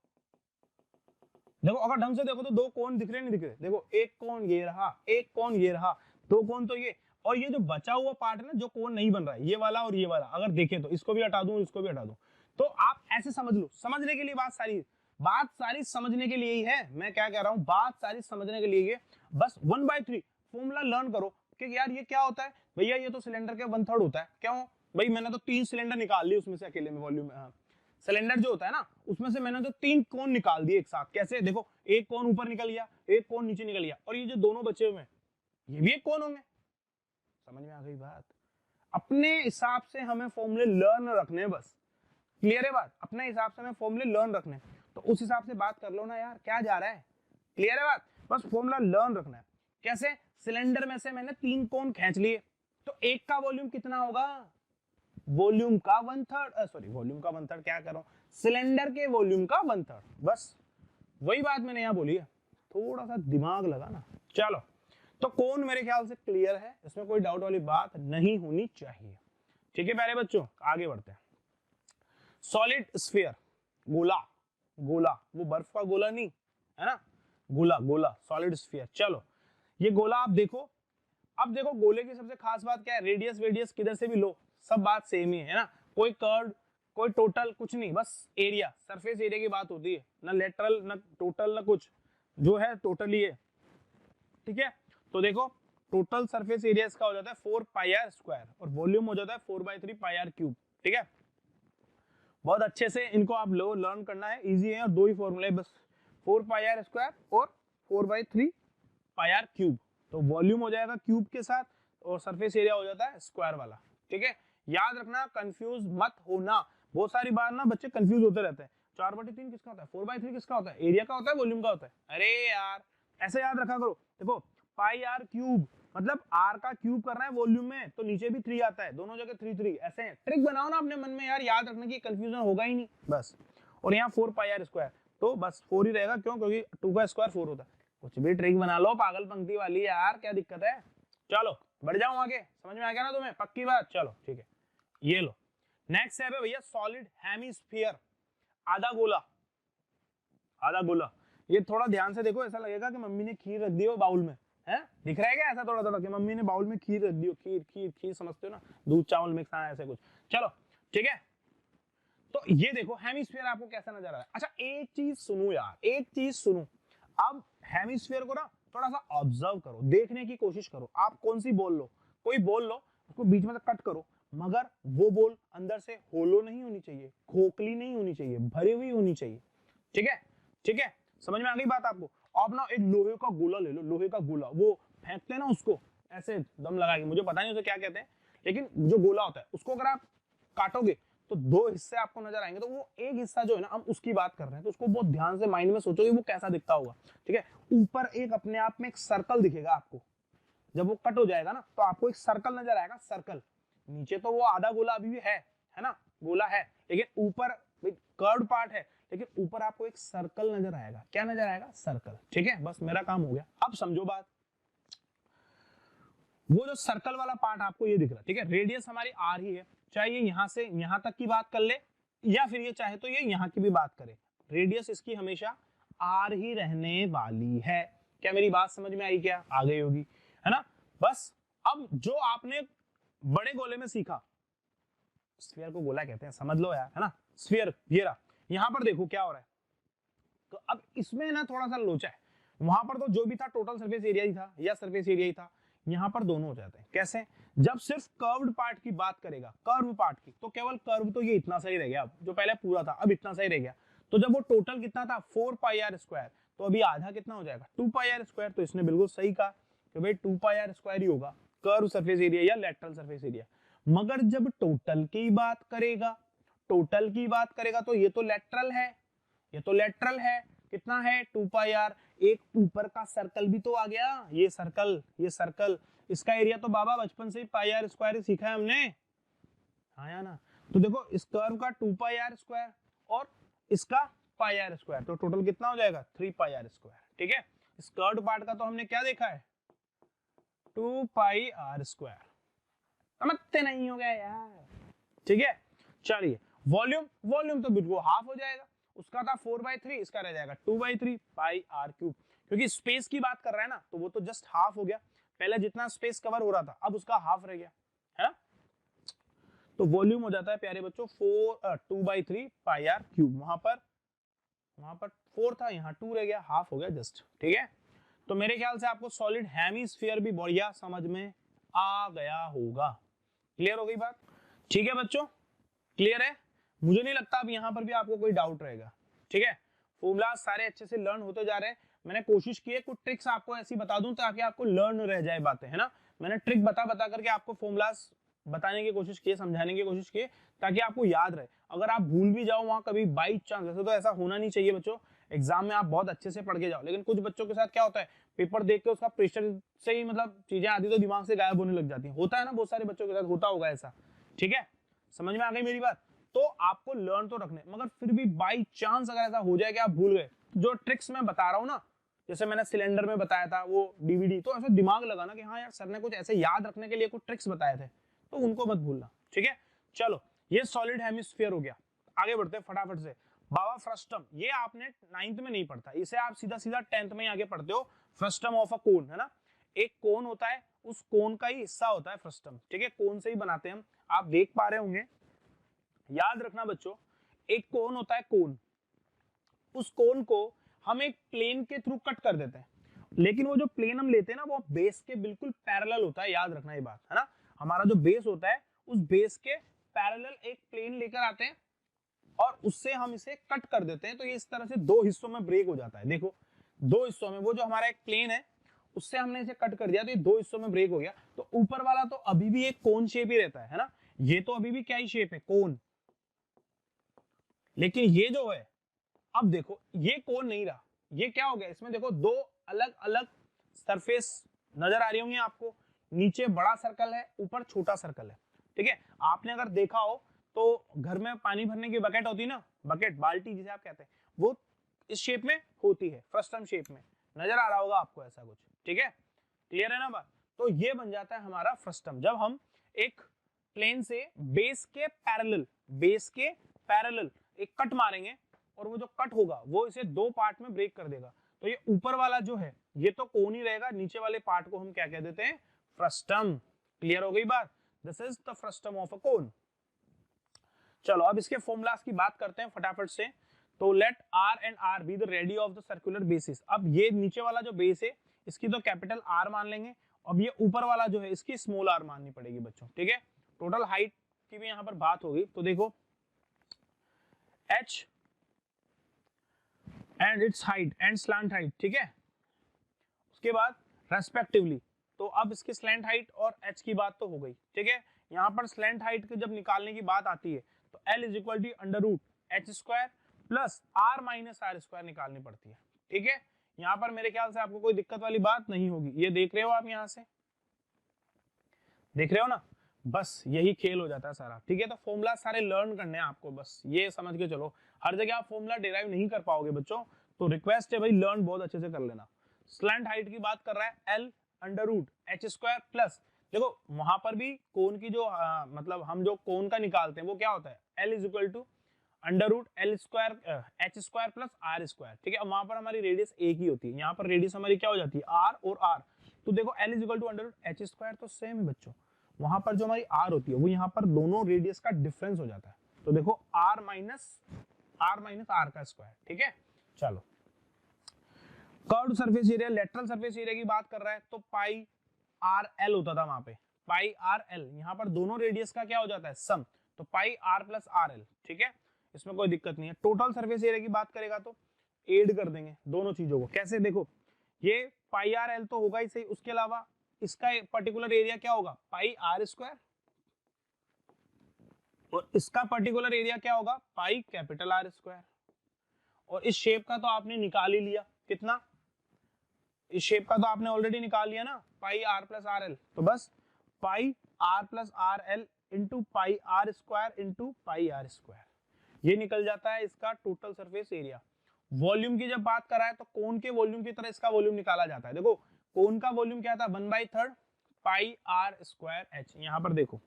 अगर ढंग से देखो तो दो कोन दिख रहे नहीं दिख रहे, देखो एक कोन ये रहा, एक कोन ये रहा, दो कोन तो ये, और ये जो बचा हुआ पार्ट है ना जो कोन नहीं बन रहा है, ये वाला और ये वाला, अगर देखें तो इसको भी हटा दूं, इसको भी हटा दूं, तो आप ऐसे समझ लो, समझने के लिए बात सारी समझने के लिए ही है। मैं क्या कह रहा हूं, बात सारी समझने के लिए, बस 1/3 फॉर्मूला लर्न करो कि यार ये क्या होता है भैया, ये तो सिलेंडर के 1/3 होता है। क्यों भाई, मैंने तो 3 सिलेंडर निकाल लिए उसमें से अकेले में, वॉल्यूम सिलेंडर जो होता है ना उसमें से मैंने तो 3 कोन निकाल दिए एक साथ। कैसे, देखो एक कोन ऊपर निकल गया, एक कोन नीचे निकल गया, और ये जो दोनों बचे हुए हैं ये भी एक कोन होंगे। समझ में आ गई बात? अपने हिसाब से हमें फॉर्मूले लर्न रखने, बस क्लियर है बात, अपने हिसाब से हमें फॉर्मूले लर्न रखने, तो उस हिसाब से बात कर लो ना यार, क्या जा रहा है, क्लियर है बात, बस फॉर्मूला लर्न रखना है। कैसे, सिलेंडर में से मैंने 3 कोन खींच लिए, तो एक का वॉल्यूम कितना होगा, वॉल्यूम का 1/3, सॉरी वॉल्यूम का 1/3 क्या कर रहा हूं, सिलेंडर के वॉल्यूम का 1/3, बस वही बात मैंने यहां बोली है, थोड़ा सा दिमाग लगा ना। चलो तो कोन मेरे ख्याल से क्लियर है, इसमें कोई डाउट वाली बात नहीं होनी चाहिए, ठीक है प्यारे बच्चों, आगे बढ़ते हैं। सॉलिड स्फीयर, गोला, वो बर्फ का गोला नहीं है ना, गोला सॉलिड स्फीयर। चलो ये गोला आप देखो, अब देखो गोले की सबसे खास बात क्या है, रेडियस किधर से भी लो सब बात सेम ही है ना, कोई कर्व कोई टोटल कुछ नहीं, बस एरिया, सरफेस एरिया की बात होती है, ना लेटरल ना टोटल ना कुछ, जो है टोटल ही है, ठीक है। तो देखो टोटल सरफेस एरिया इसका हो जाता है 4 पाई आर स्क्वायर, और वॉल्यूम हो जाता है 4/3 पाई आर क्यूब, ठीक है। बहुत अच्छे से इनको आप लो लर्न करना है, इजी है, और दो ही फॉर्मूले बस, 4 पाई आर स्क्वायर और 4/3 पाई आर क्यूब। तो वॉल्यूम हो जाएगा क्यूब के साथ, और सरफेस एरिया हो जाता है स्क्वायर वाला, ठीक है। याद रखना, कंफ्यूज मत होना, बहुत सारी बार ना बच्चे कंफ्यूज होते रहते हैं, 4/3 किसका होता है, 4/3 किसका होता है, एरिया का होता है, वॉल्यूम का होता है, अरे यार ऐसे याद रखा करो। देखो पाई आर क्यूब मतलब आर का क्यूब करना है वॉल्यूम में, तो नीचे भी 3 आता है, दोनों जगह 3 ऐसे है। ट्रिक बनाओ ना अपने मन में यार, याद रखने की कंफ्यूजन होगा ही नहीं बस। और यहाँ 4 पाई आर स्क्वायर, तो बस 4 ही रहेगा, क्यों, क्योंकि 2 का स्क्वायर 4 होता है। कुछ भी ट्रिक बना लो पागल पंक्ति वाली यार, क्या दिक्कत है। चलो बढ़ जाऊं आगे, समझ में आ गया ना तुम्हें, पक्की बात। चलो ठीक है, ये लो नेक्स्ट है भैया सॉलिड हेमिस्फीयर, आधा गोला। ये थोड़ा ध्यान से देखो, ऐसा लगेगा कि मम्मी ने खीर रख दी हो बाउल में, है दिख रहा है क्या, ऐसा थोड़ा कि मम्मी ने बाउल में खीर रख दी हो, खीर समझते हो ना, दूध चावल मिक्स, हाँ ऐसे कुछ। चलो ठीक है, तो ये देखो हेमिस्फीयर आपको कैसा नजर आ रहा है। अच्छा एक चीज सुनो यार, एक चीज सुनो, अब हेमिस्फीयर को ना थोड़ा सा ऑब्जर्व करो, देखने की कोशिश करो। आप कौन सी बोल लो, कोई बोल लो, उसको बीच में से कट करो, मगर वो बॉल अंदर से होलो नहीं होनी चाहिए, खोखली नहीं होनी चाहिए, भरी हुई होनी चाहिए। ठीक है, ठीक है, समझ में आ गई बात आपको। आप ना एक लोहे का गोला ले लो, लोहे का गोला, वो फेंकते हैं ना उसको ऐसे दम लगा के, मुझे पता नहीं उसे क्या कहते हैं, लेकिन जो गोला होता है उसको अगर आप काटोगे तो दो हिस्से आपको नजर आएंगे। तो वो एक हिस्सा जो है ना, हम उसकी बात कर रहे हैं, तो उसको बहुत ध्यान से माइंड में सोचोगे वो कैसा दिखता होगा। ठीक है, ऊपर एक अपने आप में एक सर्कल दिखेगा आपको, जब वो कट हो जाएगा ना तो आपको एक सर्कल नजर आएगा, सर्कल। नीचे तो वो आधा गोला अभी भी है ना, गोला है, लेकिन ऊपर कर्व्ड पार्ट है, लेकिन ऊपर आपको एक सर्कल नजर आएगा। क्या नजर आएगा? सर्कल। ठीक है, बस मेरा काम हो गया। अब समझो बात, वो जो सर्कल वाला पार्ट आपको ये दिख रहा है, ठीक है, रेडियस हमारी आर ही है, चाहे ये यहां से यहां तक की बात कर ले या फिर ये चाहे तो ये यहां की भी बात करे, रेडियस इसकी हमेशा आर ही रहने वाली है। क्या मेरी बात समझ में आई? क्या आ गई होगी, है ना। बस अब जो आपने बड़े गोले में सीखा, स्फीयर को गोला कहते हैं, समझ लो यार, है ना, स्फीयर। ये रहा, यहां पर देखो क्या हो रहा है। तो अब इसमें ना थोड़ा सा लोचा है, वहां पर तो जो भी था टोटल सरफेस एरिया ही था या सरफेस एरिया ही था, यहां पर दोनों हो जाते हैं। कैसे? जब सिर्फ कर्व्ड पार्ट की बात करेगा, कर्व पार्ट की, तो केवल कर्व तो ये इतना सही रह गया, अब जो पहले पूरा था अब इतना सही रह गया। तो जब वो टोटल कितना था 4 पाई आर स्क्वायर, तो अभी आधा कितना हो जाएगा 2 पाई आर स्क्वायर। तो इसने बिल्कुल सही कहा कि भाई 2 पाई आर स्क्वायर ही होगा कर्व सरफेस एरिया या लेटरल सरफेस एरिया। मगर जब टोटल की बात करेगा, टोटल की बात करेगा तो ये तो लेटरल है, ये तो लेटरल है, कितना है 2 पाई आर। एक ऊपर का सर्कल भी तो आ गया, ये सर्कल, ये सर्कल, इसका एरिया तो बाबा बचपन से ही पाई आर स्क्वायर सीखा है हमने, हाँ या ना। तो देखो इस कर्व का 2 पाई आर स्क्वायर और इसका पाई आर स्क्वायर, तो टोटल कितना हो जाएगा 3 पाई आर स्क्वायर। ठीक है, इस कर्व पार्ट का तो हमने क्या देखा है 2 पाई आर स्क्वायर, समझते नहीं हो गया यार। ठीक है, चलिए वॉल्यूम, वॉल्यूम तो बिल्कुल हाफ हो जाएगा, उसका था 4/3, इसका रह जाएगा 2/3 पाई आर क्यूब। क्योंकि स्पेस की बात कर रहा है ना, तो वो तो जस्ट हाफ हो गया, पहले जितना स्पेस कवर हो रहा था अब उसका हाफ रह गया, है ना। तो वॉल्यूम हो जाता है प्यारे बच्चों 2/3 पाई आर क्यूब। वहां पर 4 था, यहाँ 2 रह गया, हाफ हो गया जस्ट। ठीक है, तो मेरे ख्याल से आपको सॉलिड हेमिस्फीयर भी बढ़िया समझ में आ गया होगा। क्लियर हो गई बात? ठीक है बच्चों, क्लियर है? मुझे नहीं लगता अब यहाँ पर भी आपको कोई डाउट रहेगा। ठीक है, फॉर्मूला सारे अच्छे से लर्न होते जा रहे हैं। मैंने कोशिश की है कुछ ट्रिक्स आपको ऐसी बता दूं ताकि आपको लर्न रह जाए बातें, है ना। मैंने ट्रिक बता बता करके आपको फॉर्मूलास बताने की कोशिश की, समझाने की कोशिश की, ताकि आपको याद रहे। अगर आप भूल भी जाओ वहां कभी बाई चांस, वैसे तो ऐसा होना नहीं चाहिए बच्चों, एग्जाम में आप बहुत अच्छे से पढ़ के जाओ, लेकिन कुछ बच्चों के साथ क्या होता है, पेपर देख के उसका प्रेशर से ही मतलब चीजें आती तो दिमाग से गायब होने लग जाती है, होता है ना, बहुत सारे बच्चों के साथ होता होगा ऐसा। ठीक है, समझ में आ गई मेरी बात? तो आपको लर्न तो रखने, मगर फिर भी बाई चांस अगर ऐसा हो जाए कि आप भूल गए, जो ट्रिक्स मैं बता रहा हूँ ना, जैसे मैंने सिलेंडर में बताया था वो डीवीडी, तो ऐसा दिमाग लगाना कि हाँ यार सर ने कुछ ऐसे याद रखने के लिए कुछ ट्रिक्स बताए थे, तो उनको मत भूलना। ठीक है, चलो ये सॉलिड हेमिस्फीयर हो गया। आगे बढ़ते हैं फटाफट से। बाबा फ्रस्टम, ये आपने 9th में नहीं पढ़ता, इसे आप सीधा सीधा 10th में आगे पढ़ते हो। फ्रस्टम ऑफ अ कोन, है ना, एक कोन होता है, उस कोन का ही हिस्सा होता है फ्रस्टम। ठीक है, कोन से ही बनाते हैं हम, आप देख पा रहे होंगे। याद रखना बच्चों, एक कोन होता है, कोन, उस कोन को हम एक प्लेन के थ्रू कट कर देते हैं, लेकिन वो जो प्लेन हम लेते हैं ना वो बेस के बिल्कुल पैरेलल होता है। याद रखना ये बात, है ना, हमारा जो बेस होता है उस बेस के पैरेलल एक प्लेन लेकर आते हैं और उससे हम इसे कट कर देते हैं। तो ये इस तरह से दो हिस्सों में ब्रेक हो जाता है। देखो दो हिस्सों में, वो जो हमारा एक प्लेन है उससे हमने इसे कट कर दिया तो ये दो हिस्सों में ब्रेक हो गया। तो ऊपर वाला तो अभी भी एक कोन शेप ही रहता है ना, ये तो अभी भी क्या ही शेप है, कोन। लेकिन ये जो है, अब देखो ये कोन नहीं रहा, ये क्या हो गया, इसमें देखो दो अलग अलग सरफेस नजर आ रही होंगी आपको, नीचे बड़ा सर्कल है, ऊपर छोटा सर्कल है। ठीक है, आपने अगर देखा हो तो घर में पानी भरने की बकेट होती है ना, बकेट, बाल्टी जिसे आप कहते हैं, वो इस शेप में होती है, फ्रस्टम शेप में, नजर आ रहा होगा आपको ऐसा कुछ। ठीक है, क्लियर है ना बात? तो ये बन जाता है हमारा फ्रस्टम, जब हम एक प्लेन से बेस के पैरेलल एक कट मारेंगे और वो जो कट होगा वो इसे दो पार्ट में ब्रेक कर देगा। तो ये ऊपर वाला जो है ये तो कोन ही रहेगा, नीचे वाले पार्ट को हम क्या कह देते हैं, फ्रस्टम। क्लियर हो गई बात? This is the frustum of a cone. चलो अब इसके फॉर्मूलास की बात करते हैं फटाफट से। तो let R and R be the radius of the circular bases. अब ये नीचे वाला जो बेस है इसकी तो कैपिटल आर मान लेंगे, अब ये ऊपर वाला जो है इसकी स्मॉल आर माननी पड़ेगी बच्चों। ठीक है, टोटल हाइट की भी यहाँ पर बात होगी तो देखो h and it's height and slant height, ठीक है। उसके बाद रेस्पेक्टिवली, तो अब इसकी स्लैंट हाइट और h की बात तो हो गई, ठीक है। यहाँ पर स्लैंट हाइट की जब निकालने की बात आती है तो L is equal to under root H square plus r minus R square निकालनी पड़ती है, ठीक है। यहाँ पर मेरे ख्याल से आपको कोई दिक्कत वाली बात नहीं होगी। ये देख रहे हो आप, यहाँ से देख रहे हो ना, बस यही खेल हो जाता है सारा, ठीक है। तो फॉर्मूला सारे लर्न करने हैं आपको, बस ये समझ के चलो। हर जगह आप फॉर्मूला डिराइव नहीं कर पाओगे बच्चों, तो रिक्वेस्ट है भाई लर्न बहुत अच्छे से कर लेना। स्लैंट हाइट की बात कर रहा है L under root H square plus, देखो वहां पर भी कोन की जो मतलब हम जो कोन का निकालते हैं वो क्या होता है, L is equal to under root L square H square plus R square, ठीक है। वहां पर हमारी रेडियस एक ही होती है, यहाँ पर रेडियस हमारी क्या हो जाती है आर और आर, तो देखो L is equal to under root H square तो सेम है बच्चों, वहां पर जो हमारी आर होती है वो यहाँ पर दोनों रेडियस का डिफरेंस हो जाता है, तो देखो आर माइनस आर का स्क्वायर, ठीक है। चलो curved surface area, lateral surface area की बात कर रहा है तो पाई आर एल होता था वहां पे, पाई आर एल, यहाँ पर दोनों रेडियस का क्या हो जाता है सम, तो पाई आर प्लस आर एल, ठीक है। इसमें कोई दिक्कत नहीं है। टोटल सरफेस एरिया की बात करेगा तो ऐड कर देंगे दोनों चीजों को, कैसे, देखो ये पाई आर एल तो होगा ही सही, उसके अलावा इसका पर्टिकुलर एरिया क्या होगा पाई आर स्क्वायर, और इसका पर्टिकुलर एरिया क्या होगा पाई कैपिटल आर स्क्वायर, और इस शेप का तो आपने निकाल ही लिया, कितना, इस शेप का तो आपने ऑलरेडी निकाल लिया ना, pi r plus r l, तो बस pi r plus r l into pi are square into pi are square, ये निकल जाता है इसका टोटल सरफेस एरिया। वॉल्यूम की जब बात करा है तो कोन के वॉल्यूम की तरह इसका वॉल्यूम निकाला जाता है। देखो कोन का वॉल्यूम क्या था 1/3 पाई आर स्क्वायर एच, यहाँ पर देखो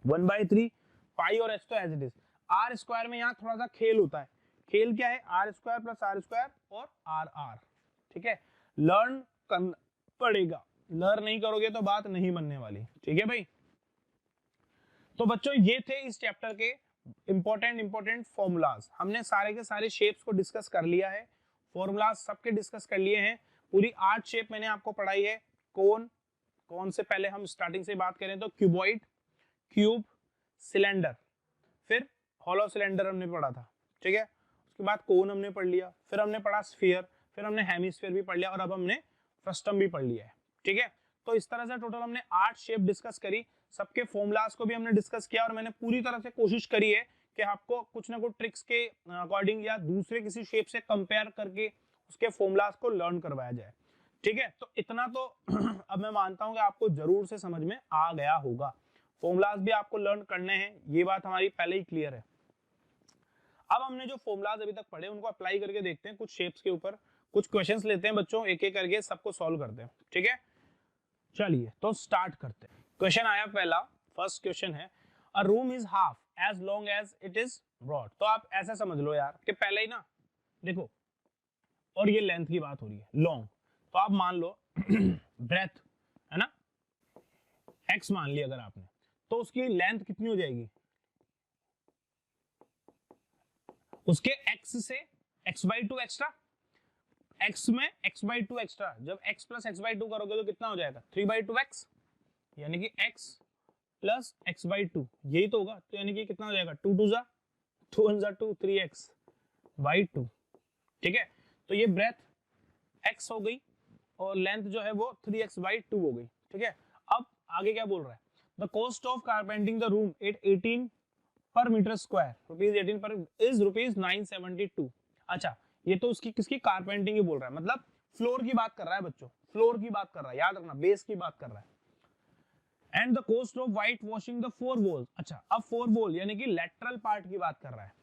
1/3 पाई और एच तो as it is, R square में यहाँ थोड़ा सा खेल होता है, खेल क्या है R square plus R square और आर आर, ठीक है। लर्न करना पड़ेगा, लर्न नहीं करोगे तो बात नहीं बनने वाली, ठीक है भाई। तो बच्चों ये थे इस चैप्टर के इंपॉर्टेंट फॉर्मूलाज, हमने सारे के सारे शेप्स को डिस्कस कर लिया है, फॉर्मूलाज सबके डिस्कस कर लिए हैं, पूरी 8 शेप मैंने आपको पढ़ाई है। कौन से पहले हम स्टार्टिंग से बात करें तो क्यूबॉइड, क्यूब, सिलेंडर, फिर हॉलो सिलेंडर हमने पढ़ा था, ठीक है। उसके बाद कोन हमने पढ़ लिया, फिर हमने पढ़ा स्फीयर, फिर हमने हेमिस्फीयर भी पढ़ लिया, और अब हमने फ्रस्टम भी पढ़ लिया है, ठीक है। तो इस तरह से टोटल हमने 8 शेप डिस्कस करी, सबके फॉर्मूलाज को भी हमने डिस्कस किया, और मैंने पूरी तरह से कोशिश करी है कि आपको कुछ ना कुछ ट्रिक्स के अकॉर्डिंग या दूसरे किसी शेप से कंपेयर करके उसके फॉर्मूलाज को लर्न करवाया जाए, ठीक है। तो इतना तो अब मैं मानता हूं कि आपको जरूर से समझ में आ गया होगा, फॉर्मूलाज भी आपको लर्न करने हैं, ये बात हमारी पहले ही क्लियर है। अब हमने जो फॉर्मूलाज अभी तक पढ़े उनको अप्लाई करके देखते हैं कुछ शेप्स के ऊपर, कुछ क्वेश्चंस लेते हैं बच्चों, एक एक करके सबको सॉल्व करते हैं, ठीक है। चलिए तो स्टार्ट करते हैं। क्वेश्चन आया पहला, फर्स्ट क्वेश्चन है a room is half as long as it is broad, तो आप ऐसा समझ लो यार कि पहले ही ना देखो, और ये लेंथ की बात हो रही है लॉन्ग, तो आप मान लो ब्रेथ है ना x मान लिया अगर आपने, तो उसकी लेंथ कितनी हो जाएगी, उसके x से x/2 एक्स्ट्रा, x में x/2 एक्स्ट्रा, जब x प्लस x/2 करोगे तो कितना हो जाएगा 3/2x, यानी कि x प्लस x/2 यही तो होगा, तो यानी कि कितना हो जाएगा 2 2 1 2 3x/2, ठीक है। तो ये ब्रेथ x हो गई और लेंथ जो है वो 3x/2 हो गई, ठीक है। अब आगे क्या बोल रहा है, the cost of carpentry the room at 18 पर मीटर स्क्वायर रुपीज 18 पर इज रुपीज 972। अच्छा ये तो उसकी किसकी कारपेंटिंग ही बोल रहा है, मतलब फ्लोर की बात कर रहा है बच्चों, फ्लोर की बात कर रहा है, याद रखना बेस की बात कर रहा है। And the cost of white washing the 4 walls, अच्छा अब 4 वॉल यानी कि लेटरल पार्ट की बात कर रहा है,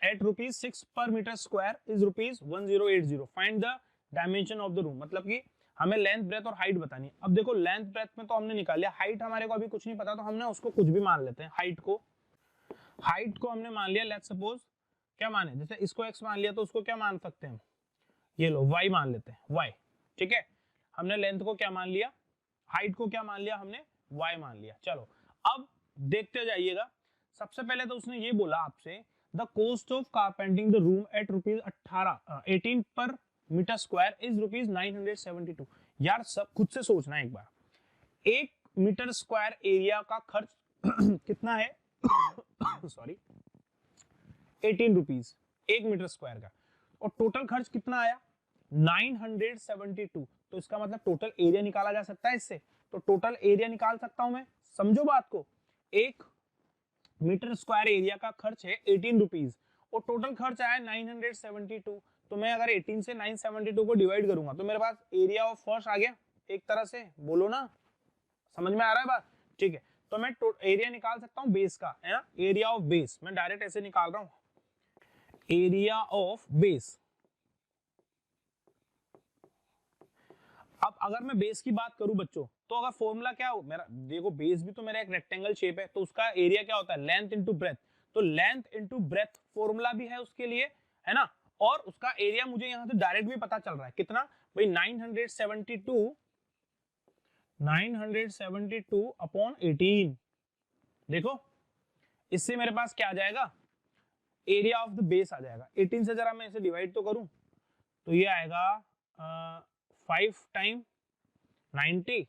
eight rupees 6 per metre square is rupees 1080। Find the dimension of the room, मतलब कि हमें लेंथ ब्रेथ और हाइट बतानी है। अब देखो लेंथ ब्रेथ में तो हमने निकाल लिया, हाइट हमारे को अभी कुछ नहीं पता, तो हमने उसको कुछ भी मान लेते हैं। हाइट को हमने मान लिया, लेट्स सपोज क्या माने, जैसे इसको x मान लिया तो उसको क्या मान सकते हैं, ये लो y मान लेते हैं, y, ठीक है। हमने लेंथ को क्या मान लिया, हाइट को क्या मान लिया हमने, y मान लिया। चलो अब देखते जाइएगा, सबसे पहले तो उसने ये बोला आपसे the cost of carpentry the room at rupees 18 पर मीटर स्क्वायर इज रुपीज 972। यार सब खुद से सोचना एक बार, 1 मीटर स्क्वायर एरिया का खर्च कितना है सॉरी 18 रुपीज 1 मीटर स्क्वायर का, और टोटल खर्च कितना आया 972। तो इसका मतलब टोटल एरिया निकाला जा सकता है इससे, तो टोटल एरिया निकाल सकता हूं मैं, समझो बात को। 1 मीटर स्क्वायर एरिया का खर्च है 18 रुपीज और टोटल खर्च आया 972। तो मैं अगर 18 से 972 को डिवाइड करूंगा तो मेरे पास एरिया ऑफ फर्स्ट आ गया एक तरह से, बोलो ना, समझ में आ रहा है बात? ठीक है, तो मैं एरिया निकाल सकता हूं बेस का, है ना, एरिया ऑफ बेस मैं डायरेक्ट ऐसे निकाल रहा हूं, एरिया ऑफ बेस। अब अगर मैं बेस की बात करूं बच्चों, तो अगर फॉर्मूला क्या हो मेरा, देखो बेस भी तो मेरा एक रेक्टेंगल शेप है, तो उसका एरिया क्या होता है लेंथ इनटू ब्रेथ, तो लेंथ इनटू ब्रेथ फॉर्मूला भी है उसके लिए, है ना, और उसका एरिया मुझे यहां से डायरेक्ट भी पता चल रहा है कितना भाई 972 अपॉन 18। देखो इससे मेरे पास क्या आ जाएगा, एरिया ऑफ द बेस आ जाएगा। 18 से जरा मैं इसे डिवाइड तो करूं तो ये आएगा 5 टाइम 90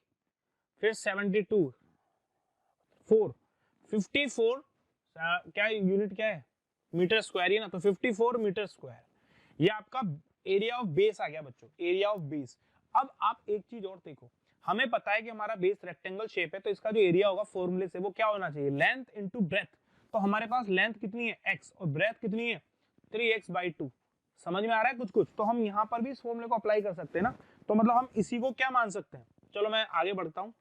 फिर 72 4 54 क्या यूनिट क्या है मीटर स्क्वायर ही ना, तो 54 मीटर स्क्वायर ये आपका एरिया ऑफ बेस आ गया बच्चों, एरिया ऑफ बेस। अब आप एक चीज और देखो, हमें पता है कि हमारा बेस रेक्टेंगल शेप है, तो इसका जो एरिया होगा फॉर्मूले से वो क्या होना चाहिए लेंथ इनटू ब्रेथ। तो हमारे पास लेंथ कितनी है x और ब्रेथ कितनी है 3x/2। समझ में आ रहा है कुछ कुछ? तो हम यहाँ पर भी इस फॉर्मूले को अप्लाई कर सकते हैं ना, तो मतलब हम इसी को क्या मान सकते हैं। चलो मैं आगे बढ़ता हूं,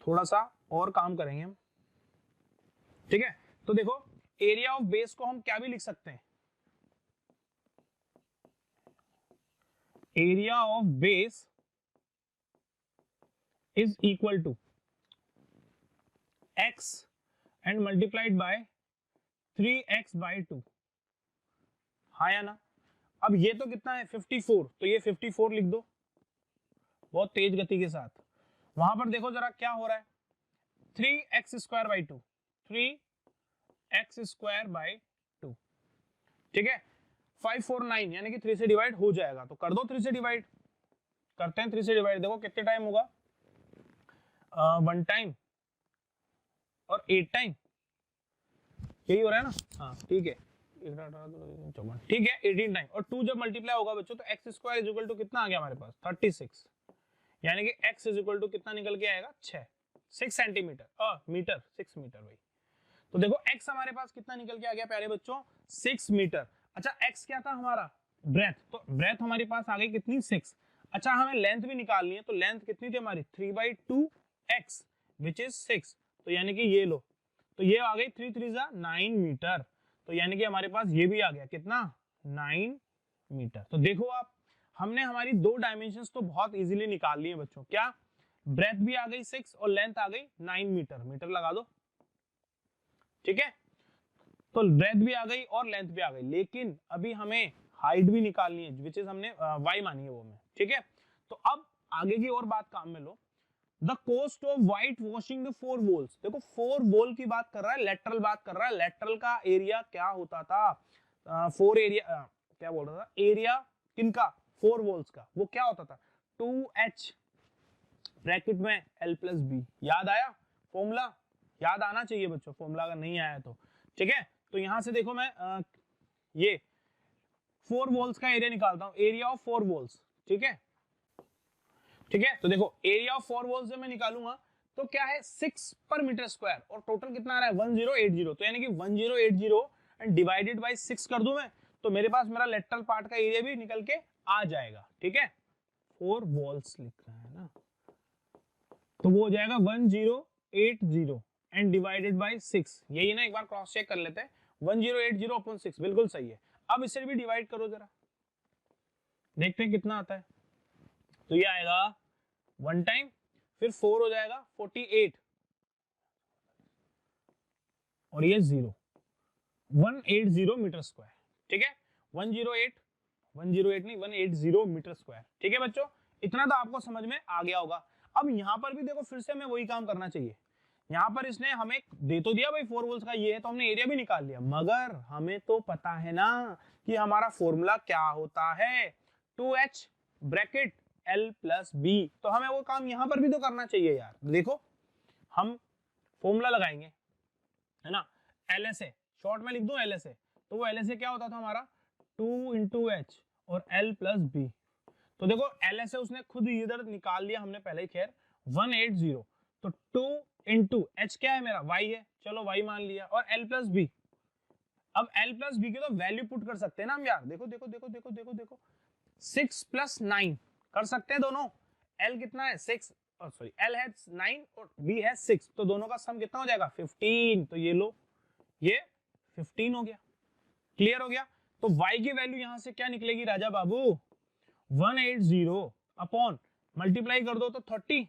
थोड़ा सा और काम करेंगे हम, ठीक है। तो देखो एरिया ऑफ बेस को हम क्या भी लिख सकते हैं, area of base is equal to x and multiplied by 3x/2, हाँ या ना। अब ये तो कितना है 54, तो ये 54 लिख दो बहुत तेज गति के साथ। वहां पर देखो जरा क्या हो रहा है 3x² 3x²/2, ठीक है। 549 यानी कि 3 से डिवाइड हो जाएगा, तो कर दो 3 से डिवाइड, करते हैं 3 से डिवाइड। देखो कितने टाइम होगा 1 टाइम और 8 टाइम, यही हो रहा है ना, हाँ ठीक है, ठीक है 18 टाइम, और 2 जब मल्टीप्लाई होगा बच्चों तो x² कितना आ गया हमारे पास 36, यानी कि x कितना निकल के आएगा 6 सेंटीमीटर मीटर 6 मीटर भाई। तो देखो x हमारे पास कितना निकल के आ गया प्यारे बच्चों 6 मीटर। अच्छा x क्या था हमारा ब्रेथ, तो ब्रेथ हमारे पास आ गई कितनी 6। अच्छा हमें लेंथ भी निकालनी है, तो लेंथ कितनी थी हमारी 3/2x विच इज 6, तो यानी कि ये लो, तो ये आ गई 3 3 9 मीटर, तो यानी कि हमारे पास ये भी आ गया कितना 9 मीटर। तो देखो आप हमने हमारी 2 डायमेंशंस तो बहुत इजीली निकाल लिए बच्चों, क्या ब्रेथ भी आ गई 6 और लेंथ आ गई 9 मीटर, मीटर लगा दो, ठीक है। तो ब्रेथ भी आ गई और लेंथ भी आ गई, लेकिन अभी हमें हाइट भी निकालनी है विच इज हमने y मानी है वो में, ठीक है। तो अब आगे की और बात काम में लो, the cost of white washing the 4 walls. देखो 4 वॉल की बात कर रहा है, लेटरल बात कर रहा है, लेटरल का एरिया क्या होता था 4 एरिया क्या बोल रहा था एरिया किनका 4 वॉल्स का, वो क्या होता था 2h ब्रैकेट में l+b। याद आया फॉर्मूला, याद आना चाहिए बच्चों फॉर्मूला, अगर नहीं आया तो, ठीक है। तो यहां से देखो मैं ये 4 वॉल्स का एरिया निकालता हूं, एरिया ऑफ 4 वॉल्स, ठीक है, ठीक है। तो देखो एरिया ऑफ 4 वॉल्स से मैं निकालूंगा तो क्या है 6 पर मीटर स्क्वायर, और टोटल कितना आ रहा है 1080, तो यानी कि 1080 एंड डिवाइडेड बाय 6 कर दूं मैं, तो मेरे पास मेरा लेटरल पार्ट का एरिया भी निकल के आ जाएगा, ठीक है। 4 वॉल्स लिख रहा है ना, तो वो हो जाएगा 1080 एंड डिवाइडेड बाय 6, यही ना, एक बार क्रॉस चेक कर लेते हैं 1080 अपॉन 6, बिल्कुल सही है। अब इसे भी डिवाइड करो जरा, देखते हैं कितना आता है। तो ये आएगा 1 टाइम फिर 4 हो जाएगा 48 और ये 0 180 मीटर स्क्वायर, ठीक है। 108 नहीं 180 मीटर स्क्वायर, ठीक है बच्चों, इतना तो आपको समझ में आ गया होगा। अब यहां पर भी देखो फिर से हमें वही काम करना चाहिए, यहाँ पर इसने हमें दे तो दिया भाई 4 वॉल्स का ये है, तो हमने एरिया भी निकाल लिया, मगर हमें तो पता है ना कि हमारा फॉर्मूला क्या होता है 2h ब्रैकेट l+b, तो हमें वो काम यहाँ पर भी तो करना चाहिए यार। देखो हम फॉर्मूला लगाएंगे, है ना, LSA शॉर्ट में लिख दूं LSA, तो वो LSA क्या होता था हमारा 2 into H और L प्लस B। तो देखो LSA उसने खुद इधर निकाल लिया हमने पहले ही, खैर 180, तो 2 into H क्या है मेरा Y है, चलो Y मान लिया, और L प्लस B। अब L प्लस B की तो वैल्यू पुट कर सकते हैं ना हम यार, देखो देखो देखो देखो देखो देखो 6 + 9 कर सकते हैं दोनों। L कितना है 6, सॉरी L है 9 और B है 6, तो दोनों का सम कितना हो जाएगा 15। तो ये लो, ये 15 हो गया, क्लियर हो गया। तो y की वैल्यू यहां से क्या निकलेगी राजा बाबू, 180 अपॉन मल्टीप्लाई कर दो तो 30,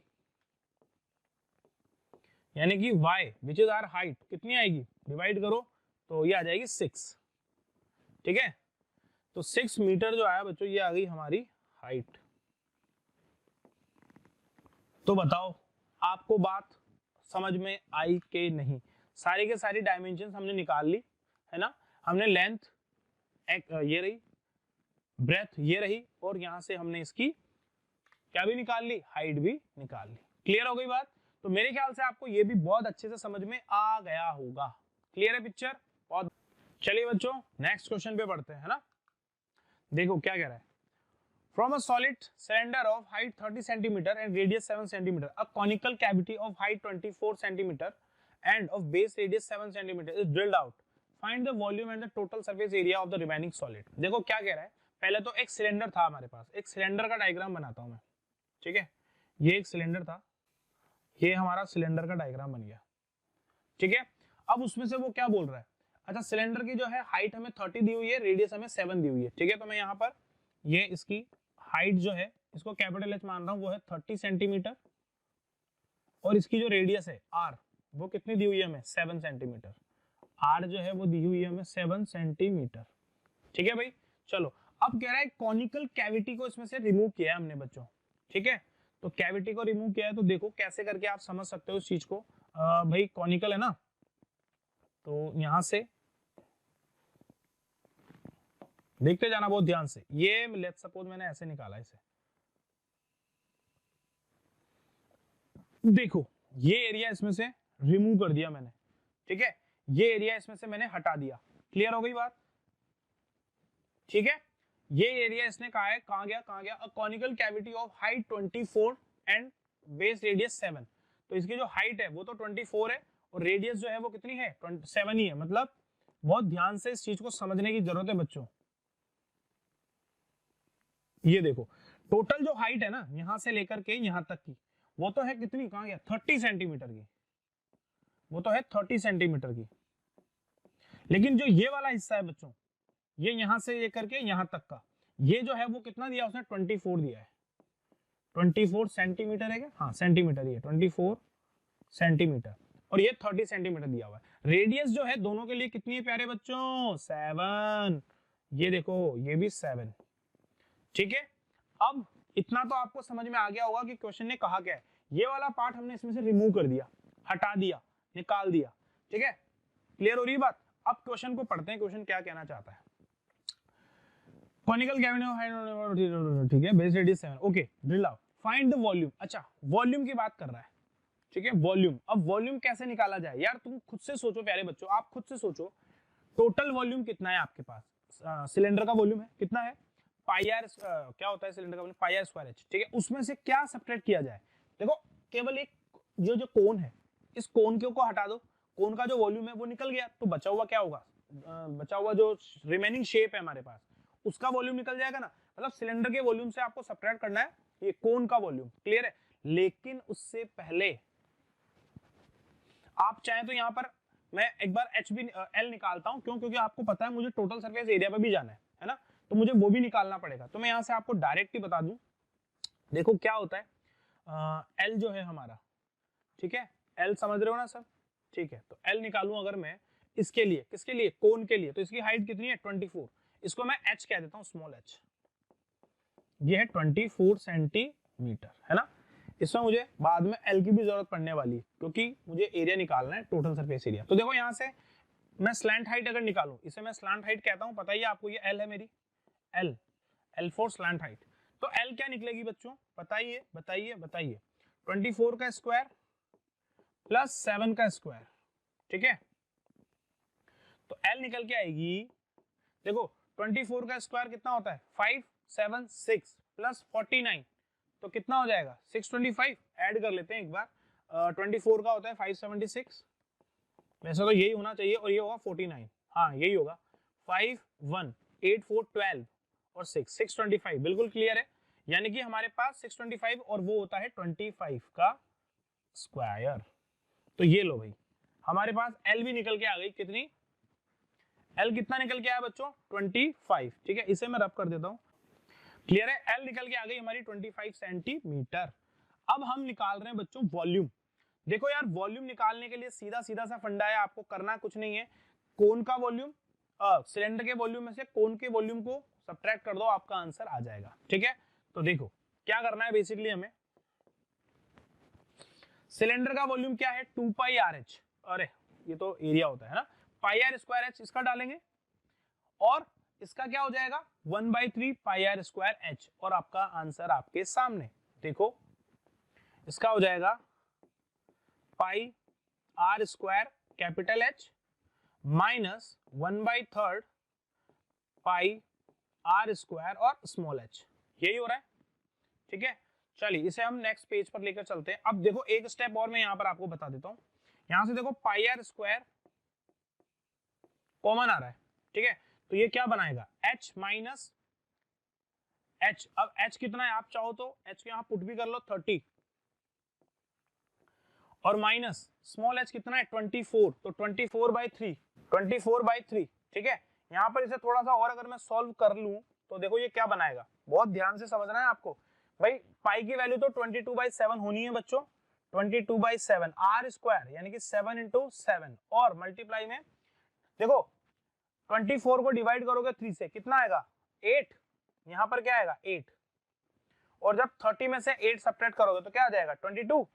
यानी कि y which is our height कितनी आएगी, डिवाइड करो तो ये आ जाएगी 6, ठीक है। तो 6 मीटर जो आया बच्चों, ये आ गई हमारी हाइट। तो बताओ आपको बात समझ में आई कि नहीं? सारी के सारी डायमेंशन हमने निकाल ली, है ना। हमने लेंथ ये रही, ब्रेथ ये रही, और यहां से हमने इसकी क्या भी निकाल ली, हाइट भी निकाल ली। क्लियर हो गई बात? तो मेरे ख्याल से आपको ये भी बहुत अच्छे से समझ में आ गया होगा। क्लियर है पिक्चर? बहुत। चलिए बच्चों नेक्स्ट क्वेश्चन पे पढ़ते हैं, है ना। देखो क्या कह रहा है, From a solid cylinder of height 30 cm and radius 7 cm, a conical cavity of height 24 cm and of base radius 7 cm is drilled out. Find the volume and the total surface area of the remaining solid. देखो क्या कह रहा है, पहले तो एक cylinder था हमारे पास, एक सिलेंडर का डायग्राम बनाता हूं मैं, ठीक है। ये एक सिलेंडर था, ये हमारा सिलेंडर का डायग्राम बन गया, ठीक है। अब उसमें से वो क्या बोल रहा है, अच्छा सिलेंडर की जो है हाइट हमें 30 दी हुई है, रेडियस हमें 7 दी हुई है, ठीक है। तो मैं यहाँ पर ये इसकी हाइट जो है इसको कैपिटल H मान रहा हूं, वो है 30 सेंटीमीटर, और इसकी जो रेडियस है R वो कितनी दी हुई है हमें 7 सेंटीमीटर। R जो है वो दी हुई है हमें 7 सेंटीमीटर, ठीक है भाई। चलो अब कह रहा है कॉनिकल कैविटी को इसमें से रिमूव किया है हमने बच्चों, ठीक है। तो कैविटी को रिमूव किया है, तो देखो कैसे करके आप समझ सकते हो इस चीज को। भाई कॉनिकल है ना, तो यहां से देखते जाना बहुत ध्यान से। ये लेट्स सपोज मैंने ऐसे निकाला इसे, देखो ये एरिया इसमें से रिमूव कर दिया मैंने, ठीक है। ये एरिया इसमें से मैंने हटा दिया, क्लियर हो गई बात, ठीक है। ये एरिया इसने कहा है कहां गया, a conical cavity of height 24 and base radius 7। तो इसकी जो हाइट है वो तो 24 है, और रेडियस जो है वो कितनी है 7 ही है। मतलब बहुत ध्यान से इस चीज को समझने की जरूरत है बच्चों। ये देखो टोटल जो हाइट है ना यहां से लेकर के यहां तक की, वो तो है कितनी, कहां गया 30 सेंटीमीटर की, वो तो है 30 सेंटीमीटर की। लेकिन जो ये वाला हिस्सा है बच्चों, ये यहां से लेकर के यहां तक का, ये जो है वो कितना दिया उसने 24 दिया है। 24 सेंटीमीटर है क्या, हाँ सेंटीमीटर, ये 24 सेंटीमीटर, और ये 30 सेंटीमीटर दिया हुआ है। रेडियस जो है दोनों के लिए कितनी है प्यारे बच्चों, 7। ये देखो ये भी 7, ठीक है। अब इतना तो आपको समझ में आ गया होगा कि क्वेश्चन ने कहा क्या है। ये वाला पार्ट हमने इसमें से रिमूव कर दिया, हटा दिया, निकाल दिया, ठीक है। क्लियर हो रही बात? अब क्वेश्चन को पढ़ते हैं, क्वेश्चन क्या कहना चाहता है। कॉनिकल कैविटी ऑफ हाइट, ठीक है, base radius 7, okay, drill out, find the volume. अच्छा वॉल्यूम की बात कर रहा है, ठीक है, वॉल्यूम। अब वॉल्यूम कैसे निकाला जाए यार, तुम खुद से सोचो प्यारे बच्चों, आप खुद से सोचो। टोटल वॉल्यूम कितना है आपके पास, सिलेंडर का वॉल्यूम है कितना है, पाई आर, क्या होता है सिलेंडर का volume, pi are square H, ठीक है। उसमें से क्या सब्ट्रैक्ट किया जाए, देखो केवल एक जो कोन है, इस कोन को हटा दो, कोन का जो वॉल्यूम है वो निकल गया, तो बचा हुआ क्या होगा, बचा हुआ जो रिमेनिंग शेप है हमारे पास उसका वॉल्यूम निकल जाएगा ना। मतलब सिलेंडर के वॉल्यूम से आपको सब्ट्रैक्ट करना है ये कोन का वॉल्यूम, क्लियर है। लेकिन उससे पहले आप चाहें तो यहां पर मैं एक बार एच भी एल निकालता हूं, क्यों, क्योंकि आपको पता है मुझे टोटल सरफेस एरिया पे भी जाना है ना, तो मुझे वो भी निकालना पड़ेगा। तो मैं यहां से आपको डायरेक्ट ही बता दूं, देखो क्या होता है, एल जो है हमारा, ठीक है, एल समझ रहे हो ना सब, ठीक है। तो एल निकालूं अगर मैं इसके लिए, किसके लिए, कोन के लिए, तो इसकी हाइट कितनी है 24, इसको मैं एच कह देता हूं, स्मॉल एच, ये है 24 सेंटीमीटर, है ना। इसमें मुझे बाद में एल की भी जरूरत पड़ने वाली है, क्योंकि मुझे एरिया निकालना है, टोटल सरफेस एरिया। तो देखो यहां से मैं स्लैंट हाइट अगर निकालूं, इसे मैं स्लैंट हाइट कहता हूं, पता ही है आपको, ये एल है मेरी, एल फॉर स्लैंट हाइट। तो एल क्या निकलेगी बच्चों, बताइए बताइए बताइए, 24 का स्क्वायर प्लस 7 का स्क्वायर, ठीक है। तो L निकल के आएगी, देखो 24 का स्क्वायर कितना होता है 576 प्लस 49, तो कितना हो जाएगा 625। ऐड कर लेते हैं एक बार, 24 का होता है 576, वैसे तो यही होना चाहिए, और ये होगा 49, हाँ यही होगा 5 1 8 4 12 और 625, बिल्कुल क्लियर है। यानी कि हमारे पास 625 और वो होता है 25 का स्क्वायर। तो ये लो भाई, हमारे पास L भी निकल के आ गई, कितनी L कितना निकल के आया बच्चों 25, ठीक है। इसे मैं रब कर देता हूं, क्लियर है। L निकल के आ गई हमारी 25 सेंटीमीटर। अब हम निकाल रहे हैं बच्चों वॉल्यूम। देखो यार, वॉल्यूम निकालने के लिए सीधा सीधा सा फंडा है, आपको करना कुछ नहीं है। कोन का वॉल्यूम सिलेंडर के वॉल्यूम में से कोन के वॉल्यूम को सब्ट्रैक्ट कर दो, आपका आंसर आ जाएगा, ठीक है। तो देखो क्या करना है बेसिकली हमें, सिलेंडर का वॉल्यूम क्या है 2 पाई आर एच, अरे ये तो एरिया होता है ना, पाई आर स्क्वायर एच इसका डालेंगे, और इसका क्या हो जाएगा 1/3 पाई आर स्क्वायर एच, और आपका आंसर आपके सामने देखो, इसका हो जाएगा pi are square capital h minus 1/3 pi are square और स्मॉल एच, यही हो रहा है, ठीक है। चलिए इसे हम नेक्स्ट पेज पर लेकर चलते हैं। अब देखो एक स्टेप और मैं यहाँ पर आपको बता देता हूँ, यहां से देखो पाई आर स्क्वायर कॉमन आ रहा है, ठीक है। तो ये क्या बनाएगा h माइनस h, अब h कितना है आप चाहो तो h को यहाँ पुट भी कर लो 30, और माइनस स्मॉल h कितना है 24, तो 24/3, ठीक है। यहाँ पर इसे थोड़ा सा और अगर मैं सॉल्व कर लूं तो देखो ये क्या बनाएगा, बहुत ध्यान से समझना है आपको भाई। पाई की वैल्यू तो 22/7 होनी है बच्चों, 22/7 आर स्क्वायर यानी कि 7 × 7, और मल्टीप्लाई में देखो 24 को डिवाइड करोगे 3 से कितना आएगा 8, यहाँ पर क्या आएगा 8, और जब 30 में से 8 सब्ट्रैक्ट करोगे तो क्या आ जाएगा 22,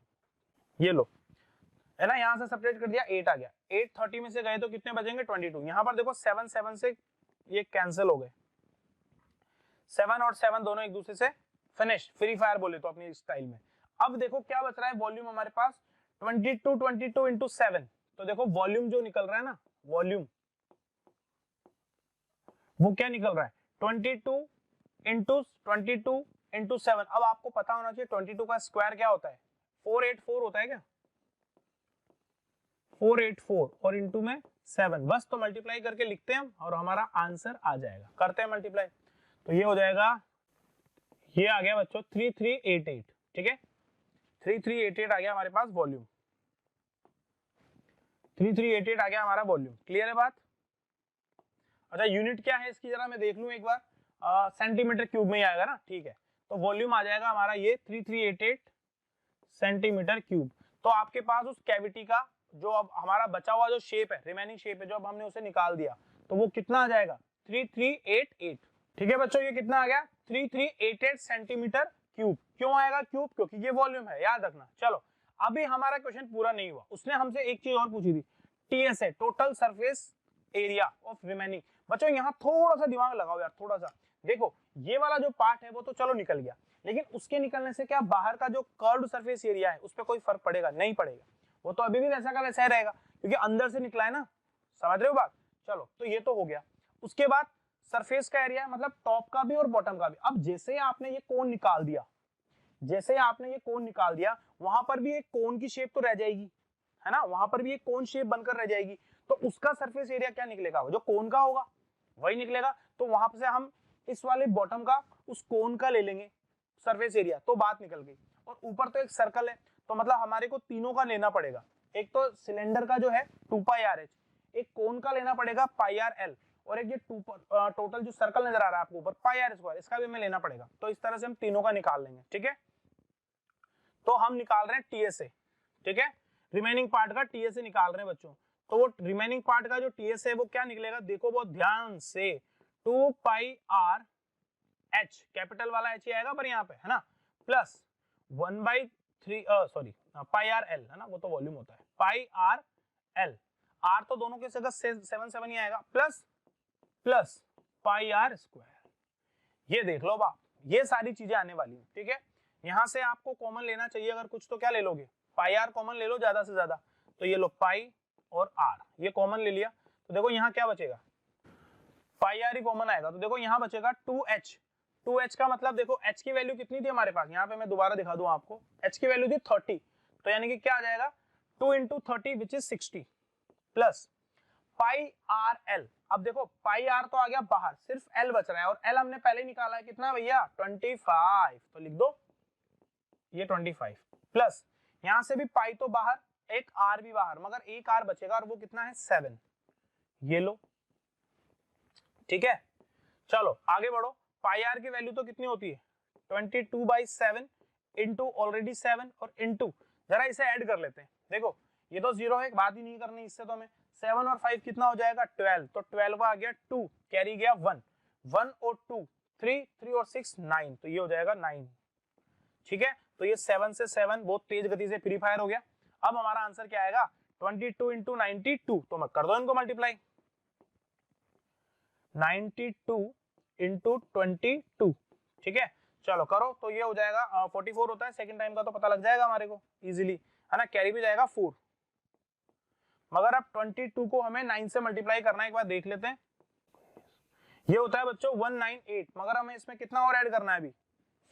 ये लो है ना, यहाँ से सब्ट्रैक्ट कर दिया 8 आ गया, 8 30 में से गए तो कितने बचेंगे 22। यहाँ पर देखो 7 7 से ये कैंसिल हो गए, 7 और 7 दोनों एक दूसरे से फिनिश, फ्री फायर बोले तो अपनी स्टाइल में। अब देखो क्या बच रहा है वॉल्यूम हमारे पास 22 × 7, तो देखो वॉल्यूम जो निकल रहा है ना, वॉल्यूम वो क्या निकल रहा है 22 × 7। अब आपको पता होना चाहिए 22 का स्क्वायर क्या होता है 484 होता है क्या, 484 और इंटू में 7, बस तो मल्टीप्लाई करके लिखते हैं हम और हमारा आंसर आ जाएगा। करते हैं मल्टीप्लाई, तो ये हो जाएगा, ये आ गया बच्चों 3388, ठीक है 3388 आ गया हमारे पास वॉल्यूम, 3388 आ गया हमारा वॉल्यूम, क्लियर है बात। अच्छा यूनिट क्या है इसकी जरा मैं देख लूं एक बार, सेंटीमीटर क्यूब में ही आएगा ना, ठीक है। तो वॉल्यूम आ जाएगा हमारा ये 3388 सेंटीमीटर क्यूब। तो आपके पास उस कैविटी का जो अब हमारा बचा हुआ जो शेप है, रिमेनिंग शेप है, जो अब हमने उसे निकाल दिया, तो वो कितना आ जाएगा 3388, ठीक है बच्चों। ये कितना आ गया 3388 सेंटीमीटर क्यूब। क्यों आएगा क्यूब, क्योंकि ये वॉल्यूम है, याद रखना। चलो अभी हमारा क्वेश्चन पूरा नहीं हुआ, उसने हमसे एक चीज और पूछी थी, TSA total surface area of remaining. बच्चों यहाँ थोड़ा सा दिमाग लगाओ यार, थोड़ा सा देखो, ये वाला जो पार्ट है वो तो चलो निकल गया, लेकिन उसके निकलने से क्या बाहर का जो कर्व्ड सरफेस एरिया है उस पर कोई फर्क पड़ेगा नहीं पड़ेगा, वो तो अभी भी वैसा का वैसा ही रहेगा क्योंकि अंदर से निकला है ना, समझ रहे हो बात। चलो तो ये तो हो गया। उसके बाद सरफेस का एरिया मतलब टॉप का भी और बॉटम का भी। अब जैसे आपने ये कोन निकाल दिया, जैसे आपने ये कोन निकाल दिया, वहां पर भी एक कोन की शेप तो रह जाएगी, है ना, वहां पर भी एक कोन शेप बनकर रह जाएगी, तो उसका सरफेस एरिया क्या निकलेगा, जो कोन का होगा वही निकलेगा। तो वहां से हम इस वाले बॉटम का उस कोन का ले लेंगे सरफेस एरिया, तो बात निकल गई। और ऊपर तो एक सर्कल है, तो मतलब हमारे को तीनों का लेना पड़ेगा, एक तो सिलेंडर का जो है 2 पाई आर एच, एक कोन का लेना पड़ेगा पाई आर एल, और एक ये टोटल जो सर्कल नजर आ रहा है आपको ऊपर पाई आर स्क्वायर, इसका भी हमें लेना पड़ेगा। तो इस तरह से हम तीनों का निकाल लेंगे, ठीक है। तो हम निकाल रहे हैं टीएसए, ठीक है, रिमेनिंग पार्ट का टीएसए निकाल रहे हैं बच्चों। तो वो रिमेनिंग पार्ट का जो टीएसए है वो क्या निकलेगा, देखो बहुत ध्यान से, 2 पाई आर एच, कैपिटल वाला एच ही आएगा पर यहाँ पे, है ना, प्लस 1/3 सॉरी पाई आर एल, है ना, वो तो वॉल्यूम होता है, पाई आर एल, आर तो दोनों के जगह 7 ही आएगा, plus plus pi are square. ये देख लो बाप, ये सारी चीजें आने वाली है, ठीक है। यहां से आपको कॉमन लेना चाहिए अगर कुछ, तो क्या ले लोगे पाई आर कॉमन ले लो ज्यादा से ज्यादा, तो ये लो पाई और आर, ये कॉमन ले लिया, तो देखो यहाँ क्या बचेगा, पाई आर ही कॉमन आएगा, तो देखो यहाँ बचेगा 2h। 2h का मतलब देखो h की वैल्यू कितनी थी हमारे पास, यहाँ पे मैं दोबारा दिखा दूं आपको, h की वैल्यू थी 30, तो यानी कि क्या आ जाएगा 2 into 30 which is 60 plus pi r L. अब देखो पाई आर तो आ गया बाहर, सिर्फ एल बच रहा है, और एल हमने पहले निकाला है कितना भैया 25, तो लिख दो ये 25 प्लस यहां से भी पाई तो बाहर, एक आर भी बाहर, मगर एक आर बचेगा और वो कितना है 7, ये लो, ठीक है। चलो आगे बढ़ो, पाई आर की वैल्यू तो कितनी होती है 22/7 इंटू ऑलरेडी 7 और इंटू, जरा इसे ऐड कर लेते हैं, देखो ये तो 0 है, बात ही नहीं करनी इससे, तो हमें 7 और 5 कितना हो जाएगा 12, तो 12 आ गया 2, कैरी गया 1, 1 और 2 3, 3 और 6 9, तो ये हो जाएगा 9, ठीक है। तो ये 7 से 7 बहुत तेज गति से फ्री फायर हो गया। अब हमारा आंसर क्या आएगा 22 इंटू 92, तो मैं कर दो इनको मल्टीप्लाई, 92 इंटू 22, ठीक है। चलो करो, तो ये हो जाएगा 44 होता है, सेकंड टाइम का तो पता लग जाएगा हमारे को इजीली, है ना, कैरी भी जाएगा 4, मगर अब 22 को हमें 9 से मल्टीप्लाई करना है, एक बार देख लेते हैं, ये होता है बच्चों 198, मगर हमें इसमें कितना और ऐड करना है, अभी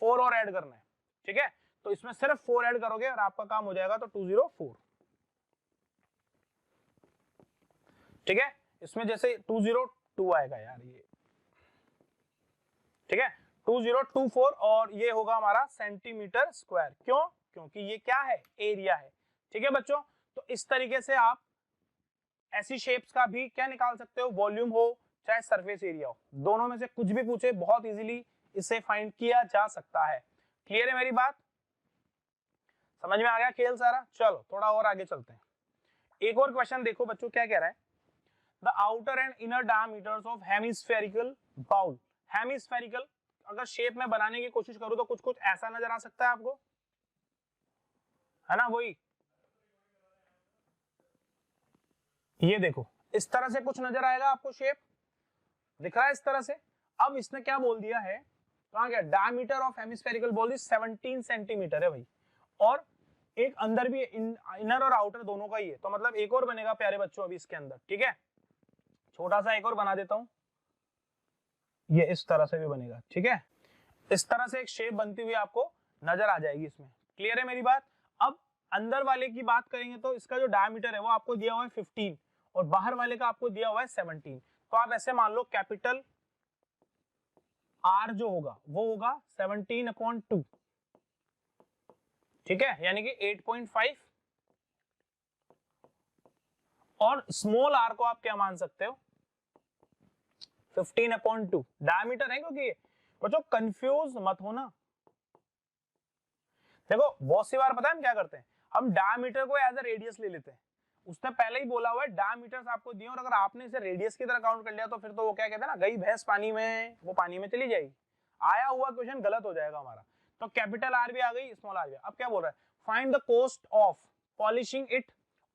4 और ऐड करना है, ठीक है। तो इसमें सिर्फ 4 ऐड करोगे और आपका काम हो जाएगा, तो 204, ठीक है। इसमें जैसे 202 आएगा यार ये, ठीक है 2024, और ये होगा हमारा सेंटीमीटर स्क्वायर, क्यों, क्योंकि ये क्या है एरिया है, ठीक है बच्चों। तो इस तरीके से आप ऐसी शेप्स का भी क्या निकाल सकते हो, वॉल्यूम हो चाहे सरफेस एरिया हो, दोनों में से कुछ भी पूछे बहुत इजीली इसे फाइंड किया जा सकता है। क्लियर है मेरी बात, समझ में आ गया खेल सारा। चलो थोड़ा और आगे चलते हैं, एक और क्वेश्चन देखो बच्चों क्या कह रहा है, the outer and inner diameters of hemispherical bowl. Hemispherical अगर शेप में बनाने की कोशिश करूं तो कुछ कुछ ऐसा नजर आ सकता है आपको, है ना, वही ये देखो इस तरह से कुछ नजर आएगा आपको, शेप दिख रहा है इस तरह से। अब इसने क्या बोल दिया है, कहां गया, diameter of hemispherical ball 17 centimetre है भाई, और एक अंदर भी इनर और आउटर दोनों का ही है, तो मतलब एक और बनेगा प्यारे बच्चों अभी इसके अंदर, ठीक है। छोटा सा एक और बना देता हूं, ये इस तरह से भी बनेगा, ठीक है, इस तरह से एक शेप बनती हुई आपको नजर आ जाएगी इसमें। क्लियर है मेरी बात। अब अंदर वाले की बात करेंगे तो इसका जो डायमीटर है वो आपको दिया हुआ है 15 और बाहर वाले का आपको दिया हुआ है 17, तो आप ऐसे मान लो कैपिटल आर जो होगा वो होगा 17/2, ठीक है, यानी कि 8.5, और स्मॉल आर को आप क्या मान सकते हो 15/2, डायमीटर है, क्योंकि बच्चों कंफ्यूज मत होना। देखो बहुत सी बार पता है हम क्या करते हैं, हम डायमीटर को एज अ रेडियस ले लेते हैं, उसने पहले ही बोला हुआ है डायमीटर्स आपको दिए, और अगर आपने इसे रेडियस की तरह काउंट कर लिया तो फिर तो वो क्या कहते हैं ना, गई भैंस पानी में, वो पानी में चली जाएगी, आया हुआ क्वेश्चन गलत हो जाएगा हमारा। तो कैपिटल आर भी आ गई, स्मॉल आर भी। अब क्या बोल रहा है, find the cost of polishing it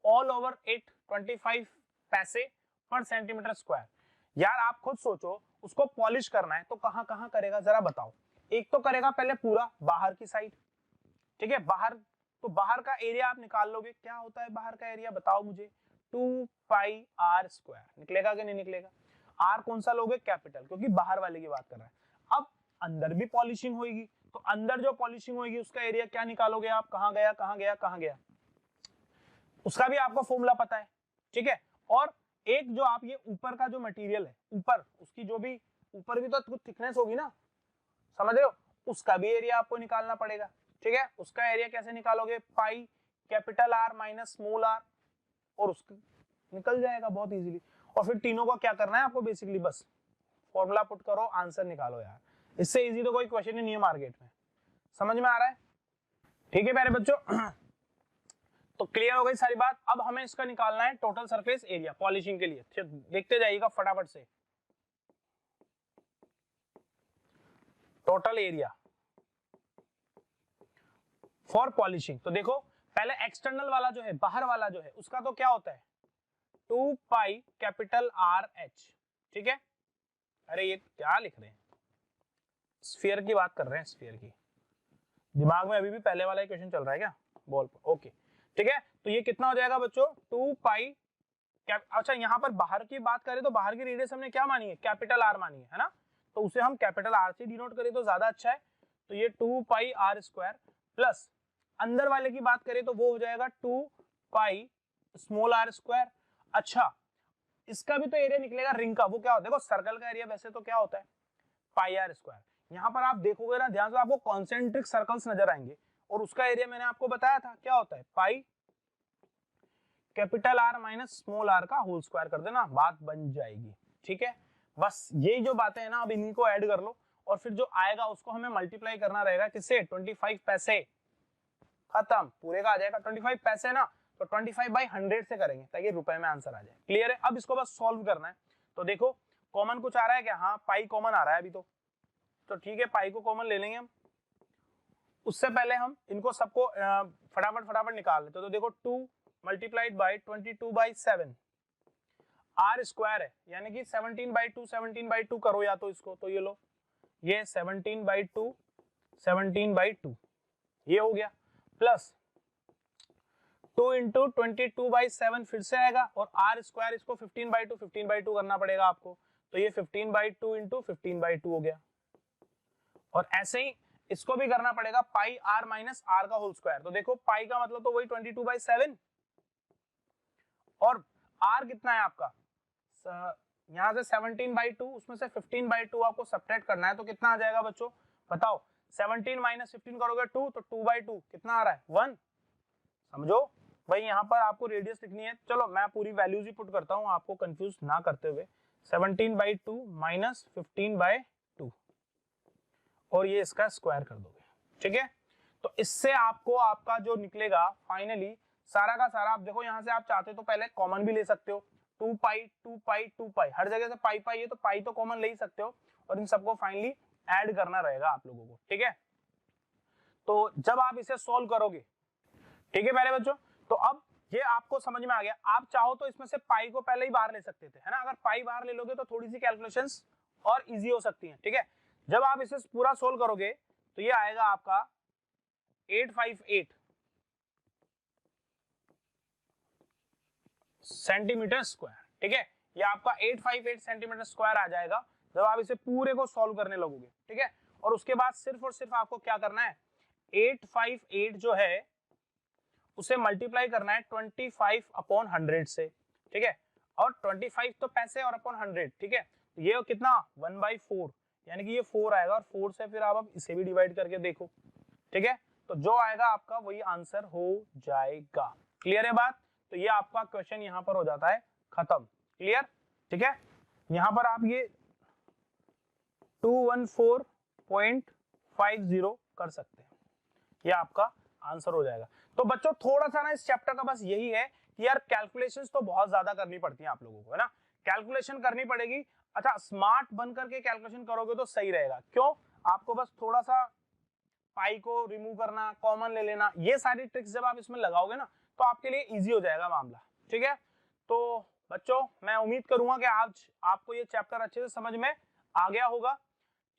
all over it 25 पैसे पर सेंटीमीटर स्क्वायर। यार आप खुद सोचो, उसको पॉलिश करना है तो कहां कहां करेगा जरा बताओ। एक तो करेगा पहले पूरा बाहर की साइड, ठीक है, बाहर, तो बाहर का एरिया आप निकाल लोगे, क्या होता है बाहर का एरिया बताओ मुझे, 2πr², निकलेगा कि नहीं निकलेगा। आर कौन सा लोगे, कैपिटल, क्योंकि बाहर वाले की बात कर रहा है। अब अंदर भी पॉलिशिंग होगी, तो अंदर जो पॉलिशिंग होगी उसका एरिया क्या निकालोगे आप, कहां गया कहां गया कहां गया, उसका भी आपको फॉर्मूला पता है, ठीक है। और एक जो आप ये ऊपर का जो मटेरियल है, ऊपर उसकी जो भी ऊपर भी तो कुछ थिकनेस होगी ना, समझ रहे हो, उसका भी एरिया आपको निकालना पड़ेगा, ठीक है। उसका एरिया कैसे निकालोगे, pi capital R minus small R, और उसका निकल जाएगा बहुत इजीली। और फिर तीनों को क्या करना है आपको, बेसिकली बस फॉर्मूला पुट करो, आंसर निकालो यार, इससे इजी तो कोई क्वेश्चन ही नहीं है मार्केट में। समझ में आ रहा है, ठीक है प्यारे बच्चों। तो क्लियर हो गई सारी बात। अब हमें इसका निकालना है टोटल सरफेस एरिया पॉलिशिंग के लिए, देखते जाइएगा फटाफट से। टोटल एरिया फॉर पॉलिशिंग, तो देखो पहले एक्सटर्नल वाला जो है, बाहर वाला जो है, उसका तो क्या होता है 2π कैपिटल आर एच, ठीक है। अरे ये क्या लिख रहे हैं, स्फीयर की बात कर रहे हैं, स्फीयर की, दिमाग में अभी भी पहले वाला क्वेश्चन चल रहा है क्या, बॉल पर, ओके। ठीक है, तो ये कितना हो जाएगा बच्चों 2 पाई। अच्छा यहाँ पर बाहर की बात करें तो बाहर की रेडियस हमने क्या मानी है, कैपिटल आर मानी है ना, तो उसे हम कैपिटल आर से डिनोट करें तो ज्यादा अच्छा है। तो ये 2 पाई आर स्क्वायर प्लस अंदर वाले की बात करें तो वो हो जाएगा 2 पाई स्मॉल आर स्क्वायर। अच्छा इसका भी तो एरिया निकलेगा रिंग का, वो क्या होता है, देखो सर्कल का एरिया वैसे तो क्या होता है पाई आर स्क्वायर। यहाँ पर आप देखोगे ना ध्यान से आपको कॉन्सेंट्रिक सर्कल्स नजर आएंगे और उसका एरिया मैंने आपको बताया था क्या होता है pi capital R minus small R का होल स्क्वायर कर देना, बात बन जाएगी। ठीक है, बस यही जो बातें हैं ना अब इन्हीं को ऐड कर लो और फिर जो आएगा उसको हमें मल्टीप्लाई करना रहेगा किससे 25 पैसे, खत्म, पूरे का आ जाएगा 25 पैसे ना, तो 25/100 से करेंगे ताकि रुपए में आंसर आ जाए। क्लियर है, अब इसको बस सॉल्व करना है। तो देखो कॉमन कुछ आ रहा है क्या, हाँ पाई कॉमन आ रहा है अभी तो ठीक है पाई को कॉमन ले लेंगे हम। उससे पहले हम इनको सबको फटाफट निकाल लेते तो देखो 2 मल्टीप्लाइड बाई 22/7 आर स्क्वायर है, यानी कि 17/2 करो या तो इसको, तो ये लो ये 17/2 ये हो गया, प्लस 2 इंटू 22/7 फिर से आएगा और आर स्क्वायर इसको 15/2 करना पड़ेगा आपको, तो ये 15/2 इंटू 15/2 हो गया। और ऐसे ही इसको भी करना पड़ेगा पाई आर माइनस आर का होल स्क्वायर, तो देखो पाई का मतलब तो वही 22/7 और आर कितना है आपका यहाँ से 17/2 उसमें से 15/2 आपको सब्ट्रैक्ट करना है, तो कितना आ जाएगा बच्चों बताओ, 17 माइनस 15 करोगे 2 तो 2/2 कितना आ रहा है 1। समझो भाई यहाँ पर आपको रेडियस लिखनी है, चलो मैं पूरी वैल्यूज ही पुट करता हूँ आपको कंफ्यूज ना करते हुए, 17/2 माइनस 15/2 और ये इसका स्क्वायर कर दोगे। ठीक है, तो इससे आपको आपका जो निकलेगा फाइनली सारा का सारा, आप देखो यहाँ से आप चाहते तो पहले कॉमन भी ले सकते हो, 2 पाई हर जगह से पाई है तो पाई तो कॉमन ले ही सकते हो और इन सबको फाइनली ऐड करना रहेगा आप लोगों को। ठीक है, तो जब आप इसे सॉल्व करोगे, ठीक है पहले बच्चों, तो अब ये आपको समझ में आ गया। आप चाहो तो इसमें से पाई को पहले ही बाहर ले सकते थे, है ना, अगर पाई बाहर ले लोगे तो थोड़ी सी कैलकुलेशंस और इजी हो सकती हैं। ठीक है, जब आप इसे पूरा सोल्व करोगे तो ये आएगा आपका 858 सेंटीमीटर स्क्वायर। ठीक है, ये आपका 858 सेंटीमीटर स्क्वायर आ जाएगा जब आप इसे पूरे को सॉल्व करने लगोगे। ठीक है, और उसके बाद सिर्फ और सिर्फ आपको क्या करना है, 858 जो है उसे मल्टीप्लाई करना है 25/100 से। ठीक है, और 25 तो पैसे और अपॉन 100। ठीक है, तो ये कितना 1/4 यानी कि ये 4 आएगा और 4 से फिर आप अब इसे भी डिवाइड करके देखो। ठीक है, तो जो आएगा आपका वही आंसर हो जाएगा। क्लियर है बात, तो ये आपका क्वेश्चन यहाँ पर हो जाता है खत्म। क्लियर, ठीक है, यहाँ पर आप ये 214.50 कर सकते हैं, ये आपका आंसर हो जाएगा। तो बच्चों थोड़ा सा ना इस चैप्टर का बस यही है कि यार कैलकुलेशंस तो बहुत ज्यादा करनी पड़ती हैं आप लोगों को, है ना, कैलकुलेशन करनी पड़ेगी। अच्छा स्मार्ट बन करके कैलकुलेशन करोगे तो सही रहेगा, क्यों, आपको बस थोड़ा सा पाई को रिमूव करना, कॉमन ले लेना, ये सारी ट्रिक्स जब आप इसमें लगाओगे ना तो आपके लिए इजी हो जाएगा मामला। ठीक है, तो बच्चों मैं उम्मीद करूंगा कि आज आपको ये चैप्टर अच्छे से समझ में आ गया होगा।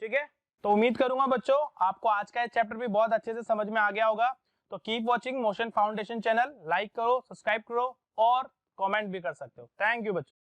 ठीक है, तो उम्मीद करूंगा बच्चों आपको आज का ये चैप्टर भी बहुत अच्छे से समझ में आ गया होगा। तो keep watching motion foundation channel, like करो, सब्सक्राइब करो और कमेंट भी कर सकते हो। थैंक यू बच्चों।